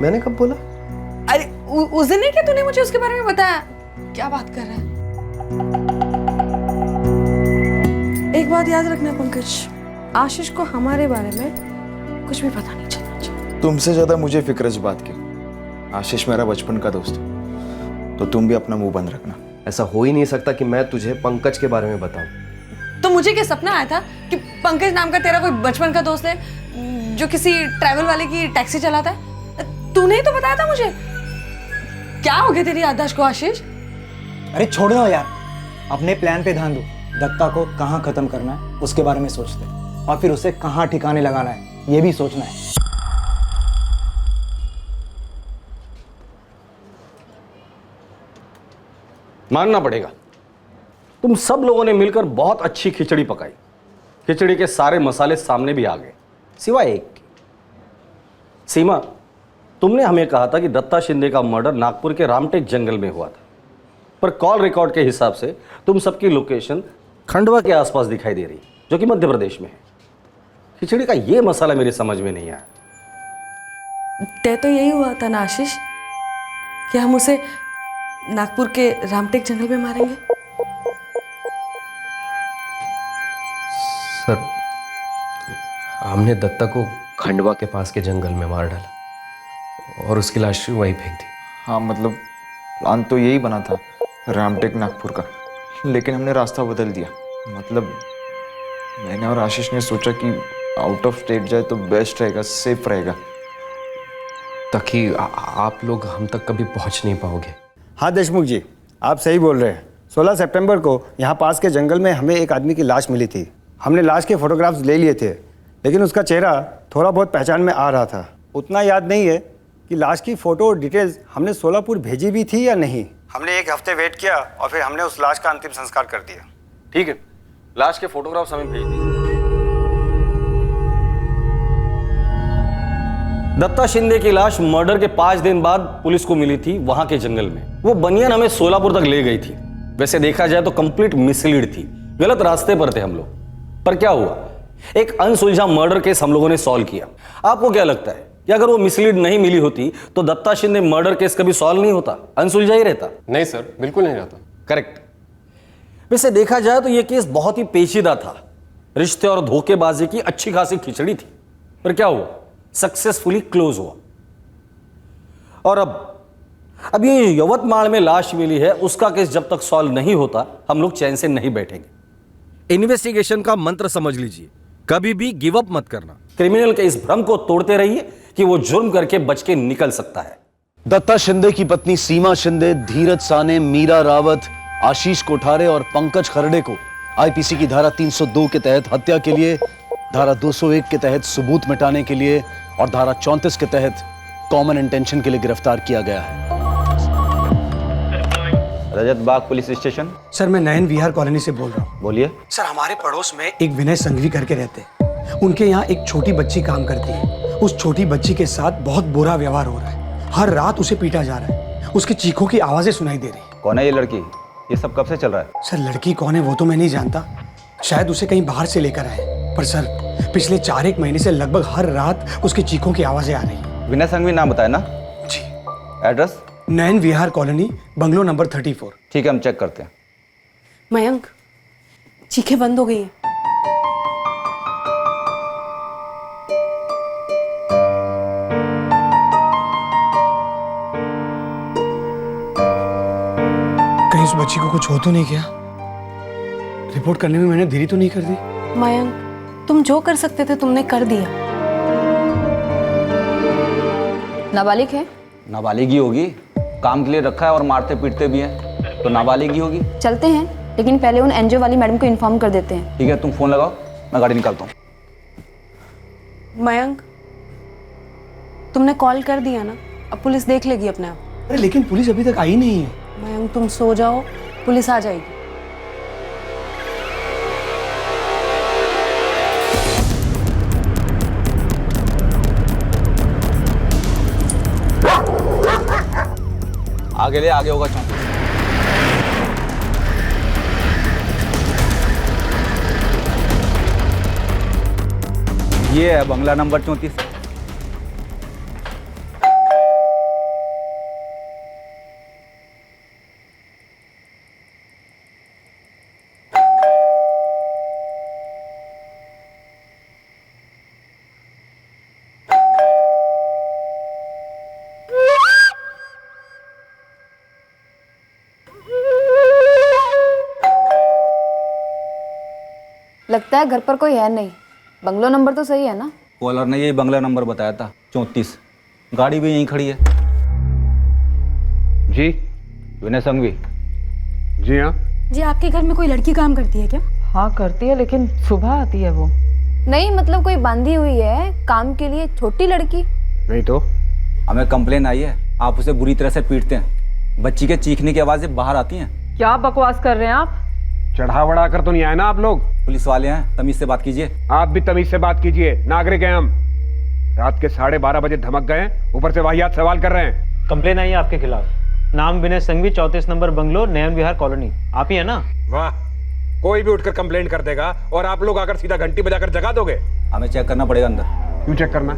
मैंने कब बोला? अरे उस दिन नहीं क्या तूने मुझे उसके बारे में बताया? क्या बात कर रहा है? एक बात याद रखना पंकज, आशीष को हमारे बारे में कुछ भी पता नहीं चलना चाहिए। तुमसे ज्यादा मुझे फिक्र इस बात की। आशीष मेरा बचपन का दोस्त है, तो तुम भी अपना मुंह बंद रखना। ऐसा हो ही नहीं सकता कि मैं तुझे पंकज के बारे में बताऊं। तो मुझे क्या सपना आया था कि पंकज नाम का तेरा कोई बचपन का दोस्त है जो किसी ट्रैवल वाले की टैक्सी चलाता है? तूने ही तो बताया था मुझे। क्या हो गया तेरी याददाश्त को आशीष? अरे छोड़ दो यार, अपने प्लान पे ध्यान दो। दत्ता को कहाँ खत्म करना है उसके बारे में सोचते हैं और फिर उसे कहाँ ठिकाने लगाना है ये भी सोचना है। मानना पड़ेगा, तुम सब लोगों ने मिलकर बहुत अच्छी खिचड़ी पकाई। खिचड़ी के सारे मसाले सामने भी आ गए, सिवाय एक की। सीमा, तुमने हमें कहा था कि दत्ता शिंदे का मर्डर नागपुर के रामटेक जंगल में हुआ था, पर कॉल रिकॉर्ड के हिसाब से तुम सबकी लोकेशन खंडवा के आसपास दिखाई दे रही, जो कि मध्य प्रदेश में है। खिचड़ी का ये मसाला मेरे समझ में नहीं आया। तय तो यही हुआ था ना आशीष कि हम उसे नागपुर के रामटेक जंगल में मारेंगे। सर, हमने दत्ता को खंडवा के पास के जंगल में मार डाला और उसकी लाश वहीं फेंक दी। हाँ, मतलब प्लान तो यही बना था, रामटेक नागपुर का, लेकिन हमने रास्ता बदल दिया। मतलब मैंने और आशीष ने सोचा कि आउट ऑफ स्टेट जाए तो बेस्ट रहेगा, सेफ रहेगा, ताकि आप लोग हम तक कभी पहुंच नहीं पाओगे। हाँ देशमुख जी, आप सही बोल रहे हैं। 16 सितंबर को यहाँ पास के जंगल में हमें एक आदमी की लाश मिली थी। हमने लाश के फोटोग्राफ्स ले लिए थे, लेकिन उसका चेहरा थोड़ा बहुत पहचान में आ रहा था। उतना याद नहीं है कि लाश की फ़ोटो और डिटेल्स हमने सोलापुर भेजी भी थी या नहीं। हमने एक हफ्ते वेट किया और फिर हमने उस लाश का अंतिम संस्कार कर दिया। ठीक है, लाश के फोटोग्राफ्स हमें भेज दिए। दत्ता शिंदे की लाश मर्डर के 5 दिन बाद पुलिस को मिली थी वहां के जंगल में। वो बनियान हमें सोलापुर तक ले गई थी। वैसे देखा जाए तो कंप्लीट मिसलीड थी, गलत रास्ते पर थे हम लोग। पर क्या हुआ, एक अनसुलझा मर्डर केस हम लोगों ने सॉल्व किया। आपको क्या लगता है कि अगर वो मिसलीड नहीं मिली होती तो दत्ता शिंदे मर्डर केस कभी सॉल्व नहीं होता, अनसुलझा ही रहता? नहीं सर, बिल्कुल नहीं रहता। करेक्ट। वैसे देखा जाए तो यह केस बहुत ही पेचीदा था। रिश्ते और धोखेबाजी की अच्छी खासी खिचड़ी थी, पर क्या हुआ, सक्सेसफुली क्लोज हुआ। और अब ये यवतमाल में लाश मिली है, उसका केस जब तक सॉल्व नहीं होता हम लोग चैन से नहीं बैठेंगे। इन्वेस्टिगेशन का मंत्र समझ लीजिए, कभी भी गिव अप मत करना। क्रिमिनल के इस भ्रम को तोड़ते रहिए कि वो जुर्म करके बच के निकल सकता है। दत्ता शिंदे की पत्नी सीमा शिंदे, धीरज साने, मीरा रावत, आशीष कोठारे और पंकज खरड़े को आईपीसी की धारा 302 के तहत हत्या के लिए, धारा 201 के तहत सबूत मिटाने के लिए और धारा 34 के तहत कॉमन इंटेंशन के लिए गिरफ्तार किया गया है। रजत बाग पुलिस स्टेशन। सर, मैं नयन विहार कॉलोनी से बोल रहा हूँ। बोलिए। सर, हमारे पड़ोस में एक विनय संघवी करके रहते हैं। उनके यहाँ एक छोटी बच्ची काम करती है। उस छोटी बच्ची के साथ बहुत बुरा व्यवहार हो रहा है। हर रात उसे पीटा जा रहा है। उसकी चीखों की आवाजें सुनाई दे रही। कौन है ये लड़की? ये सब कब से चल रहा है? सर, लड़की कौन है वो तो मैं नहीं जानता, शायद उसे कहीं बाहर से लेकर आए। पर सर, पिछले 4-1 महीने से लगभग हर रात उसकी चीखों की आवाजें आ रही। विनय संघवी नाम बताया ना? जी। एड्रेस? नयन विहार कॉलोनी, बंगलो नंबर 34। ठीक है, हम चेक करते हैं। मयंक, चीखें बंद हो गई हैं। कहीं उस बच्ची को कुछ हो तो नहीं गया? रिपोर्ट करने में मैंने देरी तो नहीं कर दी? मयंक, तुम जो कर सकते थे तुमने कर दिया। नाबालिग है? नाबालिग ही होगी, काम के लिए रखा है और मारते पीटते भी हैं, तो नाबालिग ही होगी। चलते हैं, लेकिन पहले उन एनजीओ वाली मैडम को इन्फॉर्म कर देते हैं। ठीक है, तुम फोन लगाओ, मैं गाड़ी निकालता हूँ। मयंक, तुमने कॉल कर दिया ना? अब पुलिस देख लेगी अपने आप। अरे लेकिन पुलिस अभी तक आई नहीं है। मयंक तुम सो जाओ, पुलिस आ जाएगी। आगे ले, आगे होगा 34। ये है बंगला नंबर 34। लगता है घर पर कोई है नहीं। बंगलो नंबर तो सही है ना? कॉलर ने यही बंगला नंबर बताया था, 34। गाड़ी भी यहीं खड़ी है। जी विनय संघवी। जी हाँ। जी आपके घर में कोई लड़की काम करती है क्या? हाँ करती है, लेकिन सुबह आती है वो। नहीं मतलब कोई बांधी हुई है काम के लिए, छोटी लड़की? नहीं तो। हमें कंप्लेन आई है, आप उसे बुरी तरह से पीटते हैं। बच्ची के चीखने की आवाजें बाहर आती हैं। क्या बकवास कर रहे हैं आप? चढ़ा बढ़ा कर तो नहीं आए ना आप लोग? पुलिस वाले हैं, तमीज से बात कीजिए। आप भी तमीज से बात कीजिए, नागरिक हैं हम। रात के 12:30 बजे धमक गए, ऊपर से वाहियात सवाल कर रहे हैं। कंप्लेन आई है आपके खिलाफ। नाम विनय संघवी, 34 नंबर बंगलो, नयन विहार कॉलोनी। आप ही है ना? वाह, कोई भी उठकर कंप्लेंट कर देगा और आप लोग आकर सीधा घंटी बजाकर जगा दोगे। हमें चेक करना पड़ेगा अंदर। क्यों चेक करना?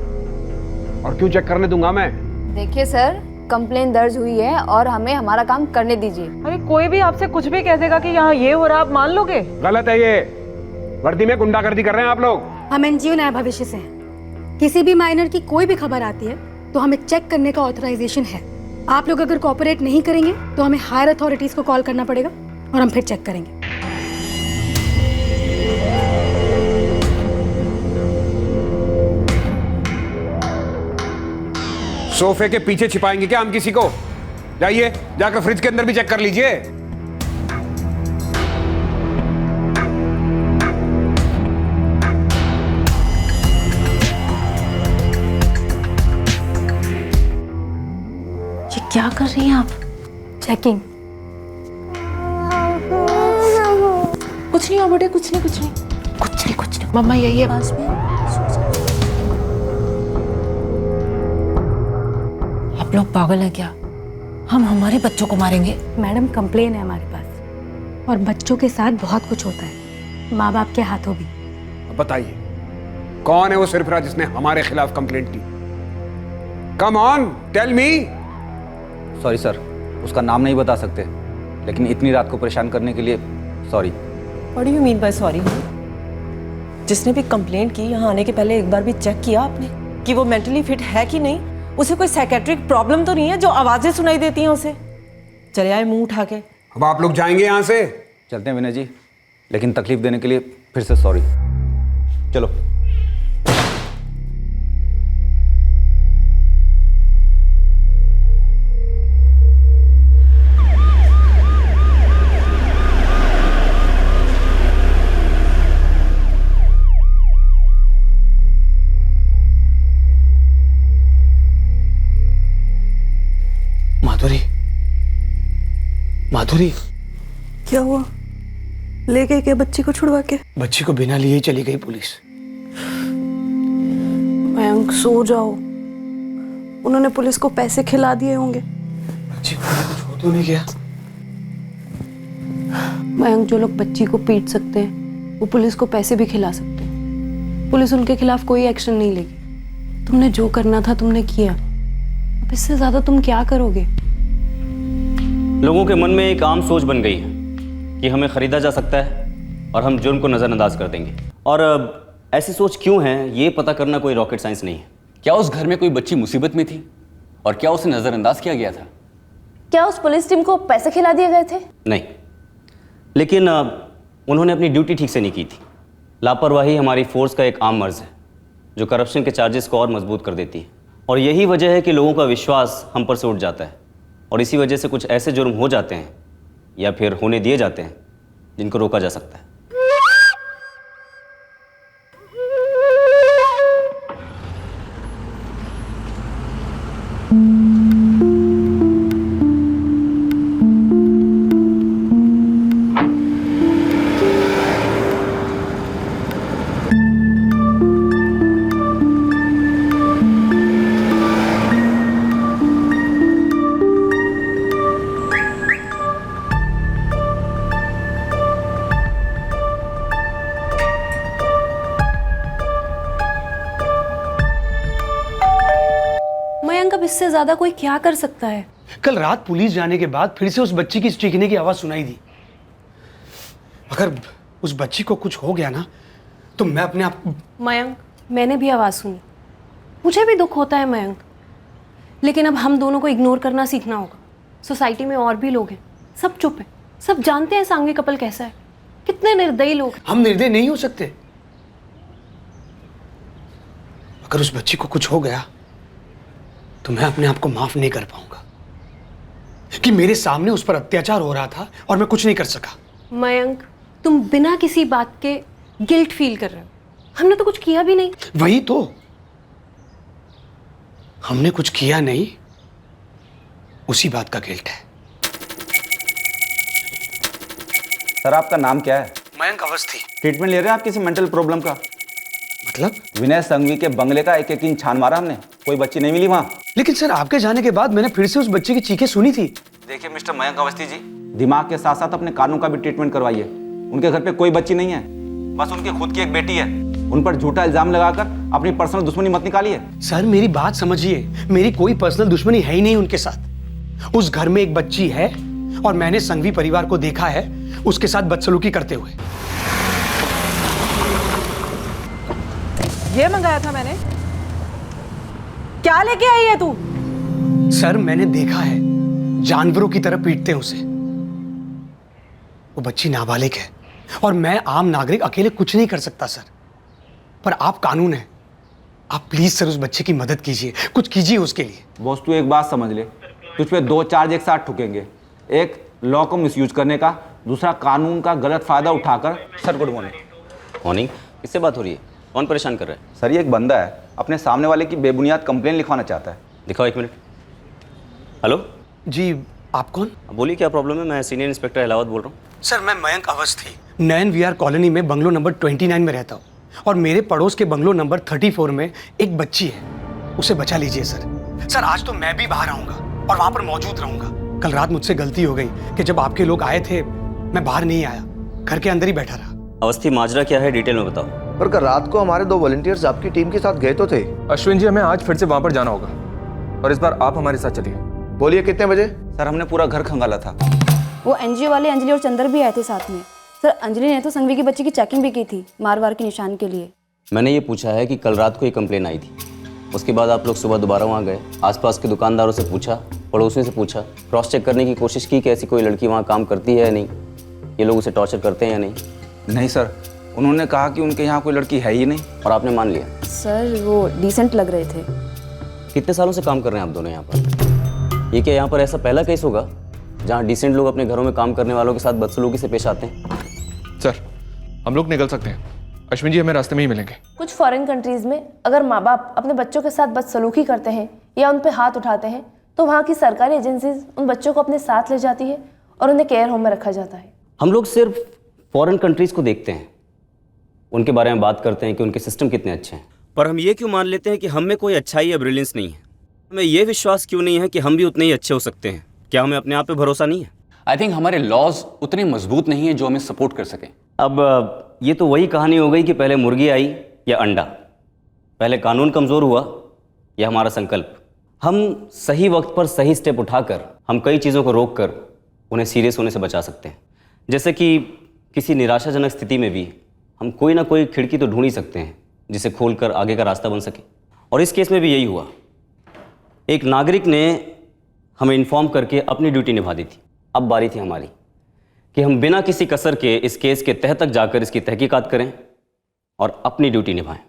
और क्यों चेक करने दूंगा मैं? देखिए सर, कंप्लेन दर्ज हुई है और हमें हमारा काम करने दीजिए। अरे कोई भी आपसे कुछ भी कह देगा कि यहाँ ये हो रहा, आप मान लोगे? गलत है ये। वर्दी में गुंडागर्दी कर रहे हैं आप लोग। हम एनजीओ नया भविष्य से हैं। किसी भी माइनर की कोई भी खबर आती है तो हमें चेक करने का ऑथराइजेशन है। आप लोग अगर कोऑपरेट नहीं करेंगे तो हमें हायर अथॉरिटीज को कॉल करना पड़ेगा और हम फिर चेक करेंगे। सोफे के पीछे छिपाएंगे क्या हम किसी को? जाइए, जाकर फ्रिज के अंदर भी चेक कर लीजिए। ये क्या कर रही हैं आप? चेकिंग। कुछ नहीं हो बेटे, कुछ नहीं कुछ नहीं कुछ नहीं कुछ नहीं। मम्मा यही है पास में। आप लोग पागल हैं क्या? हम हमारे बच्चों को मारेंगे? मैडम कंप्लेन है हमारे पास और बच्चों के साथ बहुत कुछ होता है, माँ बाप के हाथों भी। बताइए, कौन है वो सरफराज जिसने हमारे खिलाफ कंप्लेंट की? Come on, tell me. Sorry sir, उसका नाम नहीं बता सकते, लेकिन इतनी रात को परेशान करने के लिए sorry. What do you mean by sorry? जिसने भी कंप्लेंट की, यहाँ आने के पहले एक बार भी चेक किया आपने कि वो मेंटली फिट है कि नहीं? उसे कोई साइकेट्रिक प्रॉब्लम तो नहीं है जो आवाजें सुनाई देती हैं उसे? चले आए मुंह उठा के। अब आप लोग जाएंगे यहाँ से? चलते हैं विनय जी, लेकिन तकलीफ देने के लिए फिर से सॉरी। चलो। माधुरी, माधुरी, क्या हुआ? ले गए क्या बच्ची को छुड़वा के? बच्ची को बिना लिए ही चली गई पुलिस। मयंक सो जाओ, उन्होंने पुलिस को पैसे खिला दिए होंगे। बच्ची को कुछ हो तो नहीं गया? मयंक, जो लोग बच्ची को पीट सकते हैं वो पुलिस को पैसे भी खिला सकते हैं। पुलिस उनके खिलाफ कोई एक्शन नहीं लेगी। तुमने जो करना था तुमने किया, अब इससे ज्यादा तुम क्या करोगे? लोगों के मन में एक आम सोच बन गई है कि हमें खरीदा जा सकता है और हम जुर्म को नज़रअंदाज कर देंगे। और ऐसी सोच क्यों है ये पता करना कोई रॉकेट साइंस नहीं है। क्या उस घर में कोई बच्ची मुसीबत में थी और क्या उसे नज़रअंदाज किया गया था? क्या उस पुलिस टीम को पैसे खिला दिए गए थे? नहीं, लेकिन उन्होंने अपनी ड्यूटी ठीक से नहीं की थी। लापरवाही हमारी फोर्स का एक आम मर्ज है जो करप्शन के चार्जेस को और मजबूत कर देती है। और यही वजह है कि लोगों का विश्वास हम पर से उठ जाता है और इसी वजह से कुछ ऐसे जुर्म हो जाते हैं या फिर होने दिए जाते हैं जिनको रोका जा सकता है। मयंक, अब इससे ज्यादा कोई क्या कर सकता है? कल रात पुलिस जाने के बाद फिर से उस बच्ची की चीखने की आवाज सुनाई दी। अगर उस बच्ची को कुछ हो गया ना तो मैं अपने आप। मयंक, मैंने भी आवाज सुनी, मुझे भी दुख होता है मयंक, लेकिन अब हम दोनों को इग्नोर करना सीखना होगा। सोसाइटी में और भी लोग हैं, सब चुप हैं, सब जानते हैं सांघवी कपल कैसा है, कितने निर्दयी लोग। हम निर्दयी नहीं हो सकते। अगर उस बच्ची को कुछ हो गया तो मैं अपने आप को माफ नहीं कर पाऊंगा कि मेरे सामने उस पर अत्याचार हो रहा था और मैं कुछ नहीं कर सका। मयंक, तुम बिना किसी बात के गिल्ट फील कर रहे हो। हमने तो कुछ किया भी नहीं। वही तो, हमने कुछ किया नहीं, उसी बात का गिल्ट है। सर, आपका नाम क्या है? मयंक अवस्थी। ट्रीटमेंट ले रहे हैं आप किसी मेंटल प्रॉब्लम का? मतलब? विनय संघवी के बंगले का एक इंच छान मारा हमने, कोई बच्ची नहीं मिली वहाँ। लेकिन सर, आपके जाने के बाद मैंने फिर से उस बच्चे की चीखें सुनी थी। देखिए मिस्टर मयंक अवस्थी जी, दिमाग के साथ साथ अपने कानों का भी ट्रीटमेंट करवाइए। उनके घर पे कोई बच्ची नहीं है, बस उनकी खुद की एक बेटी है। उन पर झूठा इल्जाम लगाकर अपनी पर्सनल दुश्मनी मत निकालिए। सर, मेरी बात समझिए, मेरी कोई पर्सनल दुश्मनी है ही नहीं उनके साथ। उस घर में एक बच्ची है और मैंने संघवी परिवार को देखा है उसके साथ बदसलूकी करते हुए। ये मंगाया था मैंने, क्या लेके आई है तू? सर, मैंने देखा है, जानवरों की तरह पीटते हैं उसे। वो बच्ची नाबालिग है और मैं आम नागरिक अकेले कुछ नहीं कर सकता सर। पर आप कानून है, आप प्लीज सर उस बच्चे की मदद कीजिए, कुछ कीजिए उसके लिए। बॉस, तू एक बात समझ ले, तुझ पे 2 चार्ज एक साथ ठुकेंगे। एक लॉ को मिसयूज करने का, दूसरा कानून का गलत फायदा उठाकर। Sir good morning. मॉर्निंग, किससे बात हो रही है? कौन परेशान कर रहा है? सर, ये एक बंदा है, अपने सामने वाले की बेबुनियाद कंप्लेन लिखवाना चाहता है। दिखाओ 1 मिनट। हेलो जी, आप कौन? बोलिए, क्या प्रॉब्लम है? मैं सीनियर इंस्पेक्टर इलाहाबाद बोल रहा हूँ। सर, मैं मयंक अवस्थी, नयन विहार कॉलोनी में बंगलो नंबर 29 में रहता हूँ और मेरे पड़ोस के बंगलो नंबर 34 में एक बच्ची है, उसे बचा लीजिए सर। सर, आज तो मैं भी बाहर आऊंगा और वहां पर मौजूद रहूंगा। कल रात मुझसे गलती हो गई कि जब आपके लोग आए थे मैं बाहर नहीं आया, घर के अंदर ही बैठा रहा। अवस्थी, माजरा क्या है, डिटेल में बताओ। पर कल रात को हमारे 2 वॉलंटियर्स आपकी टीम के साथ गए तो थे। अश्विन जी, हमें आज फिर से वहां पर जाना होगा और इस बार आप हमारे साथ चलिए। बोलिए, कितने बजे? सर, हमने पूरा घर खंगाला था। वो एनजीओ वाले अंजलि और चंदर भी आए थे साथ में। सर, अंजलि ने तो संघवी की बच्ची की चेकिंग भी की थी, मार के निशान के लिए। मैंने ये पूछा है कि कल रात को ये कंप्लेन आई थी, उसके बाद आप लोग सुबह दोबारा वहाँ गए, आसपास के दुकानदारों से पूछा, पड़ोसियों से पूछा, क्रॉस चेक करने की कोशिश की कि ऐसी कोई लड़की वहाँ काम करती है या नहीं, ये लोग उसे टॉर्चर करते हैं या नहीं? नहीं सर, उन्होंने कहा कि उनके यहाँ कोई लड़की है ही नहीं। और आपने मान लिया? सर, वो डिसेंट लग रहे थे। कितने सालों से काम कर रहे हैं आप दोनों यहाँ पर? ये क्या यहाँ पर ऐसा पहला केस होगा जहाँ डिसेंट लोग अपने घरों में काम करने वालों के साथ बदसलूकी से पेश आते हैं? सर, हम लोग निकल सकते हैं। अश्विन जी हमें रास्ते में ही मिलेंगे। कुछ फॉरेन कंट्रीज में अगर माँ बाप अपने बच्चों के साथ बदसलूकी करते हैं या उन पे हाथ उठाते हैं तो वहाँ की सरकारी एजेंसीज उन बच्चों को अपने साथ ले जाती है और उन्हें केयर होम में रखा जाता है। हम लोग सिर्फ फॉरेन कंट्रीज को देखते हैं, उनके बारे में बात करते हैं कि उनके सिस्टम कितने अच्छे हैं, पर हम ये क्यों मान लेते हैं कि हम में कोई अच्छाई या ब्रिलियंस नहीं है? हमें ये विश्वास क्यों नहीं है कि हम भी उतने ही अच्छे हो सकते हैं? क्या हमें अपने आप पे भरोसा नहीं है? आई थिंक हमारे लॉज उतने मजबूत नहीं है जो हमें सपोर्ट कर सके। अब ये तो वही कहानी हो गई कि पहले मुर्गी आई या अंडा, पहले कानून कमज़ोर हुआ या हमारा संकल्प। हम सही वक्त पर सही स्टेप उठाकर हम कई चीज़ों को रोक कर उन्हें सीरियस होने से बचा सकते हैं। जैसे कि किसी निराशाजनक स्थिति में भी हम कोई ना कोई खिड़की तो ढूंढ ही सकते हैं जिसे खोलकर आगे का रास्ता बन सके। और इस केस में भी यही हुआ। एक नागरिक ने हमें इन्फॉर्म करके अपनी ड्यूटी निभा दी थी। अब बारी थी हमारी कि हम बिना किसी कसर के इस केस के तह तक जाकर इसकी तहकीकात करें और अपनी ड्यूटी निभाएं।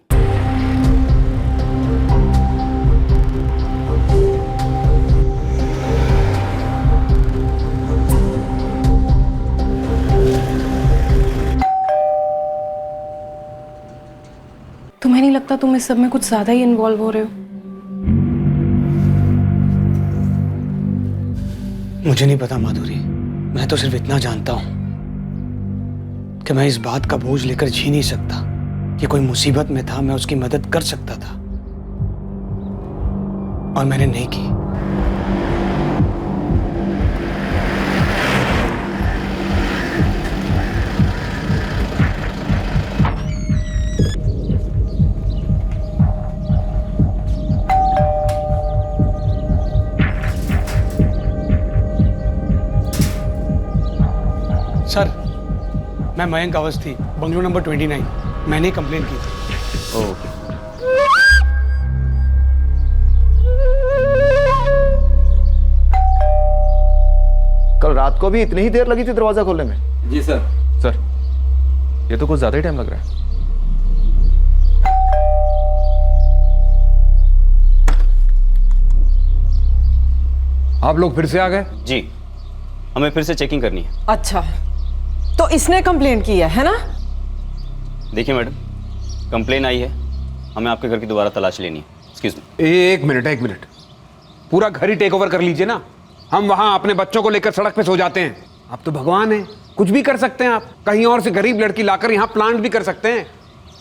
तुम्हें नहीं लगता तुम इस सब में कुछ ज्यादा ही इन्वॉल्व हो रहे हो? मुझे नहीं पता माधुरी, मैं तो सिर्फ इतना जानता हूं कि मैं इस बात का बोझ लेकर जी नहीं सकता कि कोई मुसीबत में था, मैं उसकी मदद कर सकता था, और मैंने नहीं की। सर, मैं मयंक अवस्थी, बंगलो नंबर 29, मैंने कंप्लेन की थी। ओके। कल रात को भी इतनी ही देर लगी थी दरवाजा खोलने में? जी सर। सर, ये तो कुछ ज्यादा ही टाइम लग रहा है। आप लोग फिर से आ गए? जी, हमें फिर से चेकिंग करनी है। अच्छा, तो इसने कंप्लेंट की है ना? देखिए मैडम, कंप्लेन आई है, हमें आपके घर की दोबारा तलाश लेनी है। Excuse me. एक मिनट। पूरा घर ही टेक ओवर कर लीजिए ना। हम वहां अपने बच्चों को लेकर सड़क पे सो जाते हैं। आप तो भगवान हैं, कुछ भी कर सकते हैं आप। कहीं और से गरीब लड़की लाकर यहाँ प्लांट भी कर सकते हैं।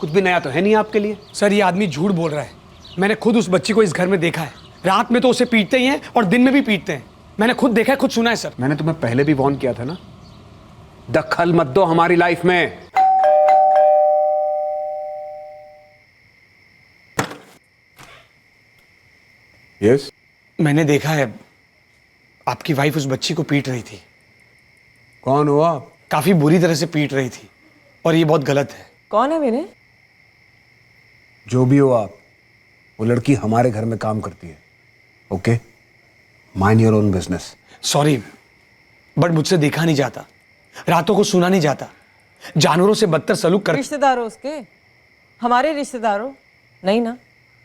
कुछ भी नया तो है नहीं आपके लिए। सर, ये आदमी झूठ बोल रहा है। मैंने खुद उस बच्ची को इस घर में देखा है। रात में तो उसे पीटते ही हैं और दिन में भी पीटते हैं। मैंने खुद देखा है, खुद सुना है सर। मैंने तुम्हें पहले भी वार्न किया था ना, दखल मत दो हमारी लाइफ में। यस, मैंने देखा है, आपकी वाइफ उस बच्ची को पीट रही थी। कौन हो आप? काफी बुरी तरह से पीट रही थी, और ये बहुत गलत है। कौन है विनय? जो भी हो आप, वो लड़की हमारे घर में काम करती है। Okay, mind your own business. Sorry, but मुझसे देखा नहीं जाता, रातों को सुना नहीं जाता, जानवरों से बदतर सलूक कर। रिश्तेदार हो उसके? हमारे रिश्तेदार हो? नहीं ना,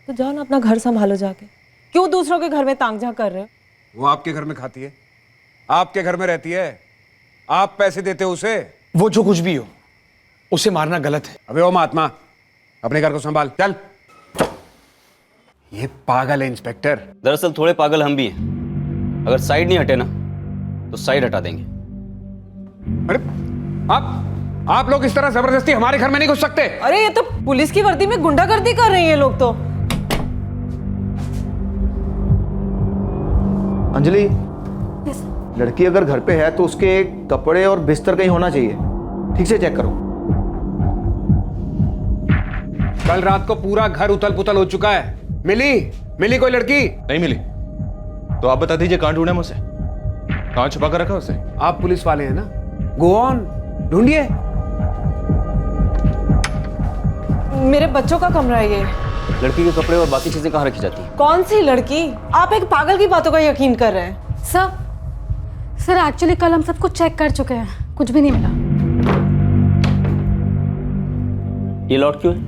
तो जाओ ना अपना घर संभालो जाके। क्यों दूसरों के घर में तांग झांक कर रहे हो? वो आपके घर में खाती है, आपके घर में रहती है, आप पैसे देते हो उसे। वो जो कुछ भी हो, उसे मारना गलत है। अबे ओ महात्मा, अपने घर को संभाल, चल। ये पागल है इंस्पेक्टर। दरअसल थोड़े पागल हम भी हैं। अगर साइड नहीं हटे ना, तो साइड हटा देंगे। अरे आप लोग इस तरह जबरदस्ती हमारे घर में नहीं घुस सकते। अरे ये तो पुलिस की वर्दी में गुंडागर्दी कर रही है लोग तो। अंजलि, लड़की अगर घर पे है तो उसके कपड़े और बिस्तर कहीं होना चाहिए। ठीक से चेक करो। कल रात को पूरा घर उथल पुथल हो चुका है। मिली कोई लड़की? नहीं मिली। तो आप बता दीजिए कहां ढूंढे उसे, कहां छुपा कर रखा उसे? आप पुलिस वाले हैं ना, गो ऑन, ढूंढिए। मेरे बच्चों का कमरा है ये। लड़की के कपड़े और बाकी चीजें कहाँ रखी जाती हैं? कौन सी लड़की? आप एक पागल की बातों का यकीन कर रहे हैं। सर एक्चुअली कल हम सब कुछ चेक कर चुके हैं, कुछ भी नहीं मिला। ये लॉट क्यों है?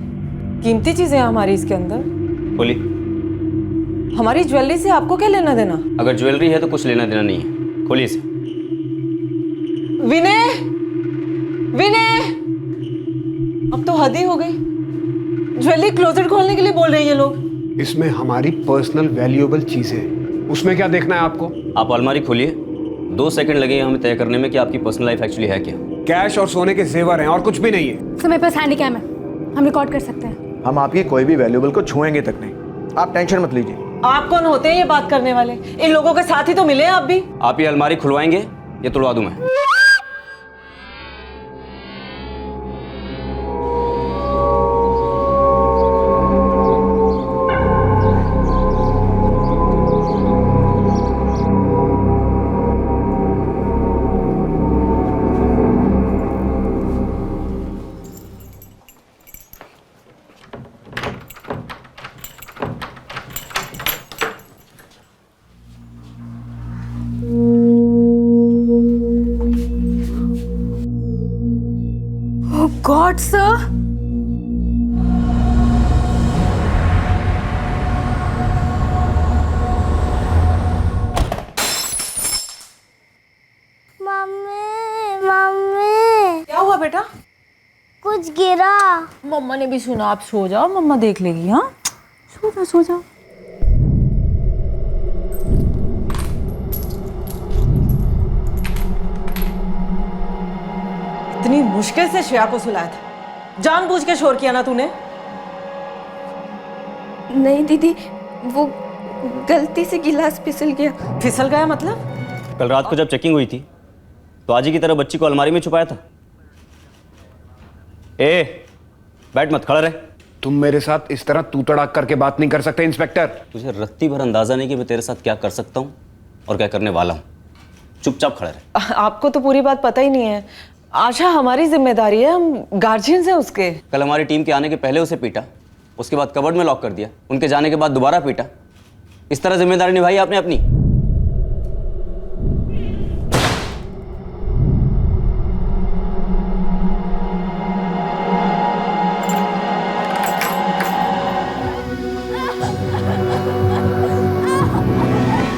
कीमती चीजें हैं हमारी इसके अंदर। बोली। हमारी ज्वेलरी से आपको क्या लेना देना? अगर ज्वेलरी है तो कुछ लेना देना नहीं है। खोलिए इसे। विनय, अब तो हद ही हो गई। ज्वेलरी क्लोजेट खोलने के लिए बोल रहे हैं ये लोग। इसमें हमारी पर्सनल वैल्यूएबल चीजें, उसमें क्या देखना है आपको? आप अलमारी खोलिए। 2 सेकंड लगेंगे हमें तय करने में कि आपकी पर्सनल लाइफ एक्चुअली है क्या। कैश और सोने के जेवर हैं और कुछ भी नहीं है। सर, मेरे पास हैंडी कैम है, हम रिकॉर्ड कर सकते हैं। हम आपकी कोई भी वैल्यूएबल को छुएंगे तक नहीं, आप टेंशन मत लीजिए। आप कौन होते हैं ये बात करने वाले? इन लोगों के साथ ही तो मिले आप भी। आप ये अलमारी खुलवाएंगे या तुड़वा दूं मैं? गॉड सर, मम्मी क्या हुआ बेटा? कुछ गिरा। मम्मा ने भी सुना। आप सो जाओ, मम्मा देख लेगी। हाँ, सो जाओ। इतनी मुश्किल से श्रेया को सुलाया था, जानबूझ के शोर किया ना तूने? नहीं दीदी, वो गलती से गिलास फिसल गया। फिसल गया मतलब? कल रात को जब चेकिंग हुई थी तो आज ही की तरह बच्ची को अलमारी में छुपाया था। बैठ मत, खड़ा रहे। तुम मेरे साथ इस तरह तू तड़ाक करके बात नहीं कर सकते इंस्पेक्टर। तुझे रत्ती भर अंदाजा नहीं कि मैं तेरे साथ क्या कर सकता हूँ और क्या करने वाला हूँ। चुपचाप खड़ा रहे। आपको तो पूरी बात पता ही नहीं है। आशा हमारी जिम्मेदारी है, हम गार्जियंस हैं उसके। कल हमारी टीम के आने के पहले उसे पीटा, उसके बाद कबर्ड में लॉक कर दिया, उनके जाने के बाद दोबारा पीटा। इस तरह जिम्मेदारी निभाई आपने अपनी।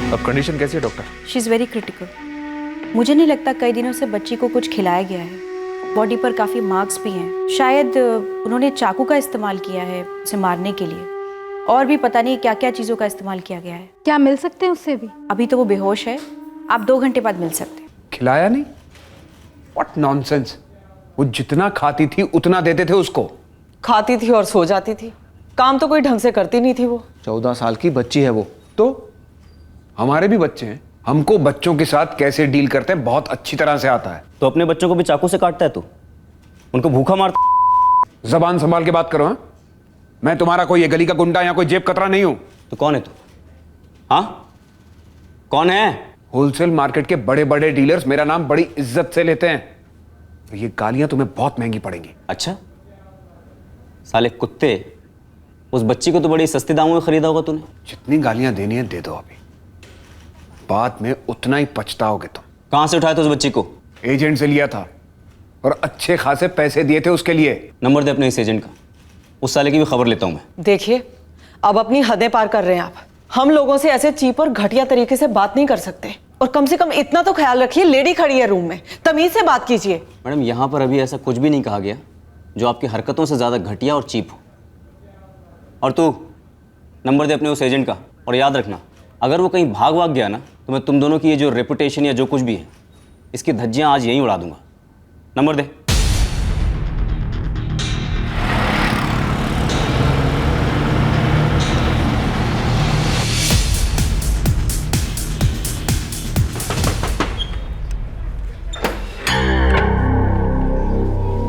अब कंडीशन कैसी है doctor? She is very critical. मुझे नहीं लगता कई दिनों से बच्ची को कुछ खिलाया गया है। बॉडी पर काफ़ी मार्क्स भी हैं। शायद उन्होंने चाकू का इस्तेमाल किया है उसे मारने के लिए, और भी पता नहीं क्या क्या चीज़ों का इस्तेमाल किया गया है। क्या मिल सकते हैं उससे भी? अभी तो वो बेहोश है, आप 2 घंटे बाद मिल सकते हैं। खिलाया नहीं? What nonsense. वो जितना खाती थी उतना देते थे उसको। खाती थी और सो जाती थी, काम तो कोई ढंग से करती नहीं थी वो। 14 साल की बच्ची है वो। तो हमारे भी बच्चे हैं, हमको बच्चों के साथ कैसे डील करते हैं बहुत अच्छी तरह से आता है। तो अपने बच्चों को भी चाकू से काटता है तू, उनको भूखा मारता। जबान संभाल के बात करो। हाँ, मैं तुम्हारा कोई ये गली का गुंडा या कोई जेब कतरा नहीं हूं। तो कौन है तू? हाँ, कौन है? होलसेल मार्केट के बड़े बड़े डीलर्स मेरा नाम बड़ी इज्जत से लेते हैं। तो ये गालियां तुम्हें बहुत महंगी पड़ेंगी। अच्छा, साले कुत्ते, उस बच्ची को तो बड़ी सस्ते दामों में खरीदा होगा तूने। जितनी गालियां देनी है दे दो, अभी बाद में उतना ही पछताओगे तुम। कहां से उठाया था उस बच्ची को? एजेंट से लिया था और अच्छे खासे पैसे दिए थे उसके लिए। नंबर दे अपने इस एजेंट का, उस साले की भी खबर लेता हूं मैं। देखिए, अब अपनी हदें पार कर रहे हैं आप। हम लोगों से ऐसे चीप और घटिया तरीके से बात नहीं कर सकते। और कम से कम इतना तो ख्याल रखिए, लेडी खड़ी है रूम में, तमीज से बात कीजिए। मैडम, यहां पर अभी ऐसा कुछ भी नहीं कहा गया जो आपकी हरकतों से ज्यादा घटिया और चीप हो। और तू नंबर दे अपने उस एजेंट का, और याद रखना अगर वो कहीं भाग गया ना तो मैं तुम दोनों की ये जो रेपुटेशन या जो कुछ भी है इसकी धज्जियां आज यहीं उड़ा दूंगा। नंबर दे।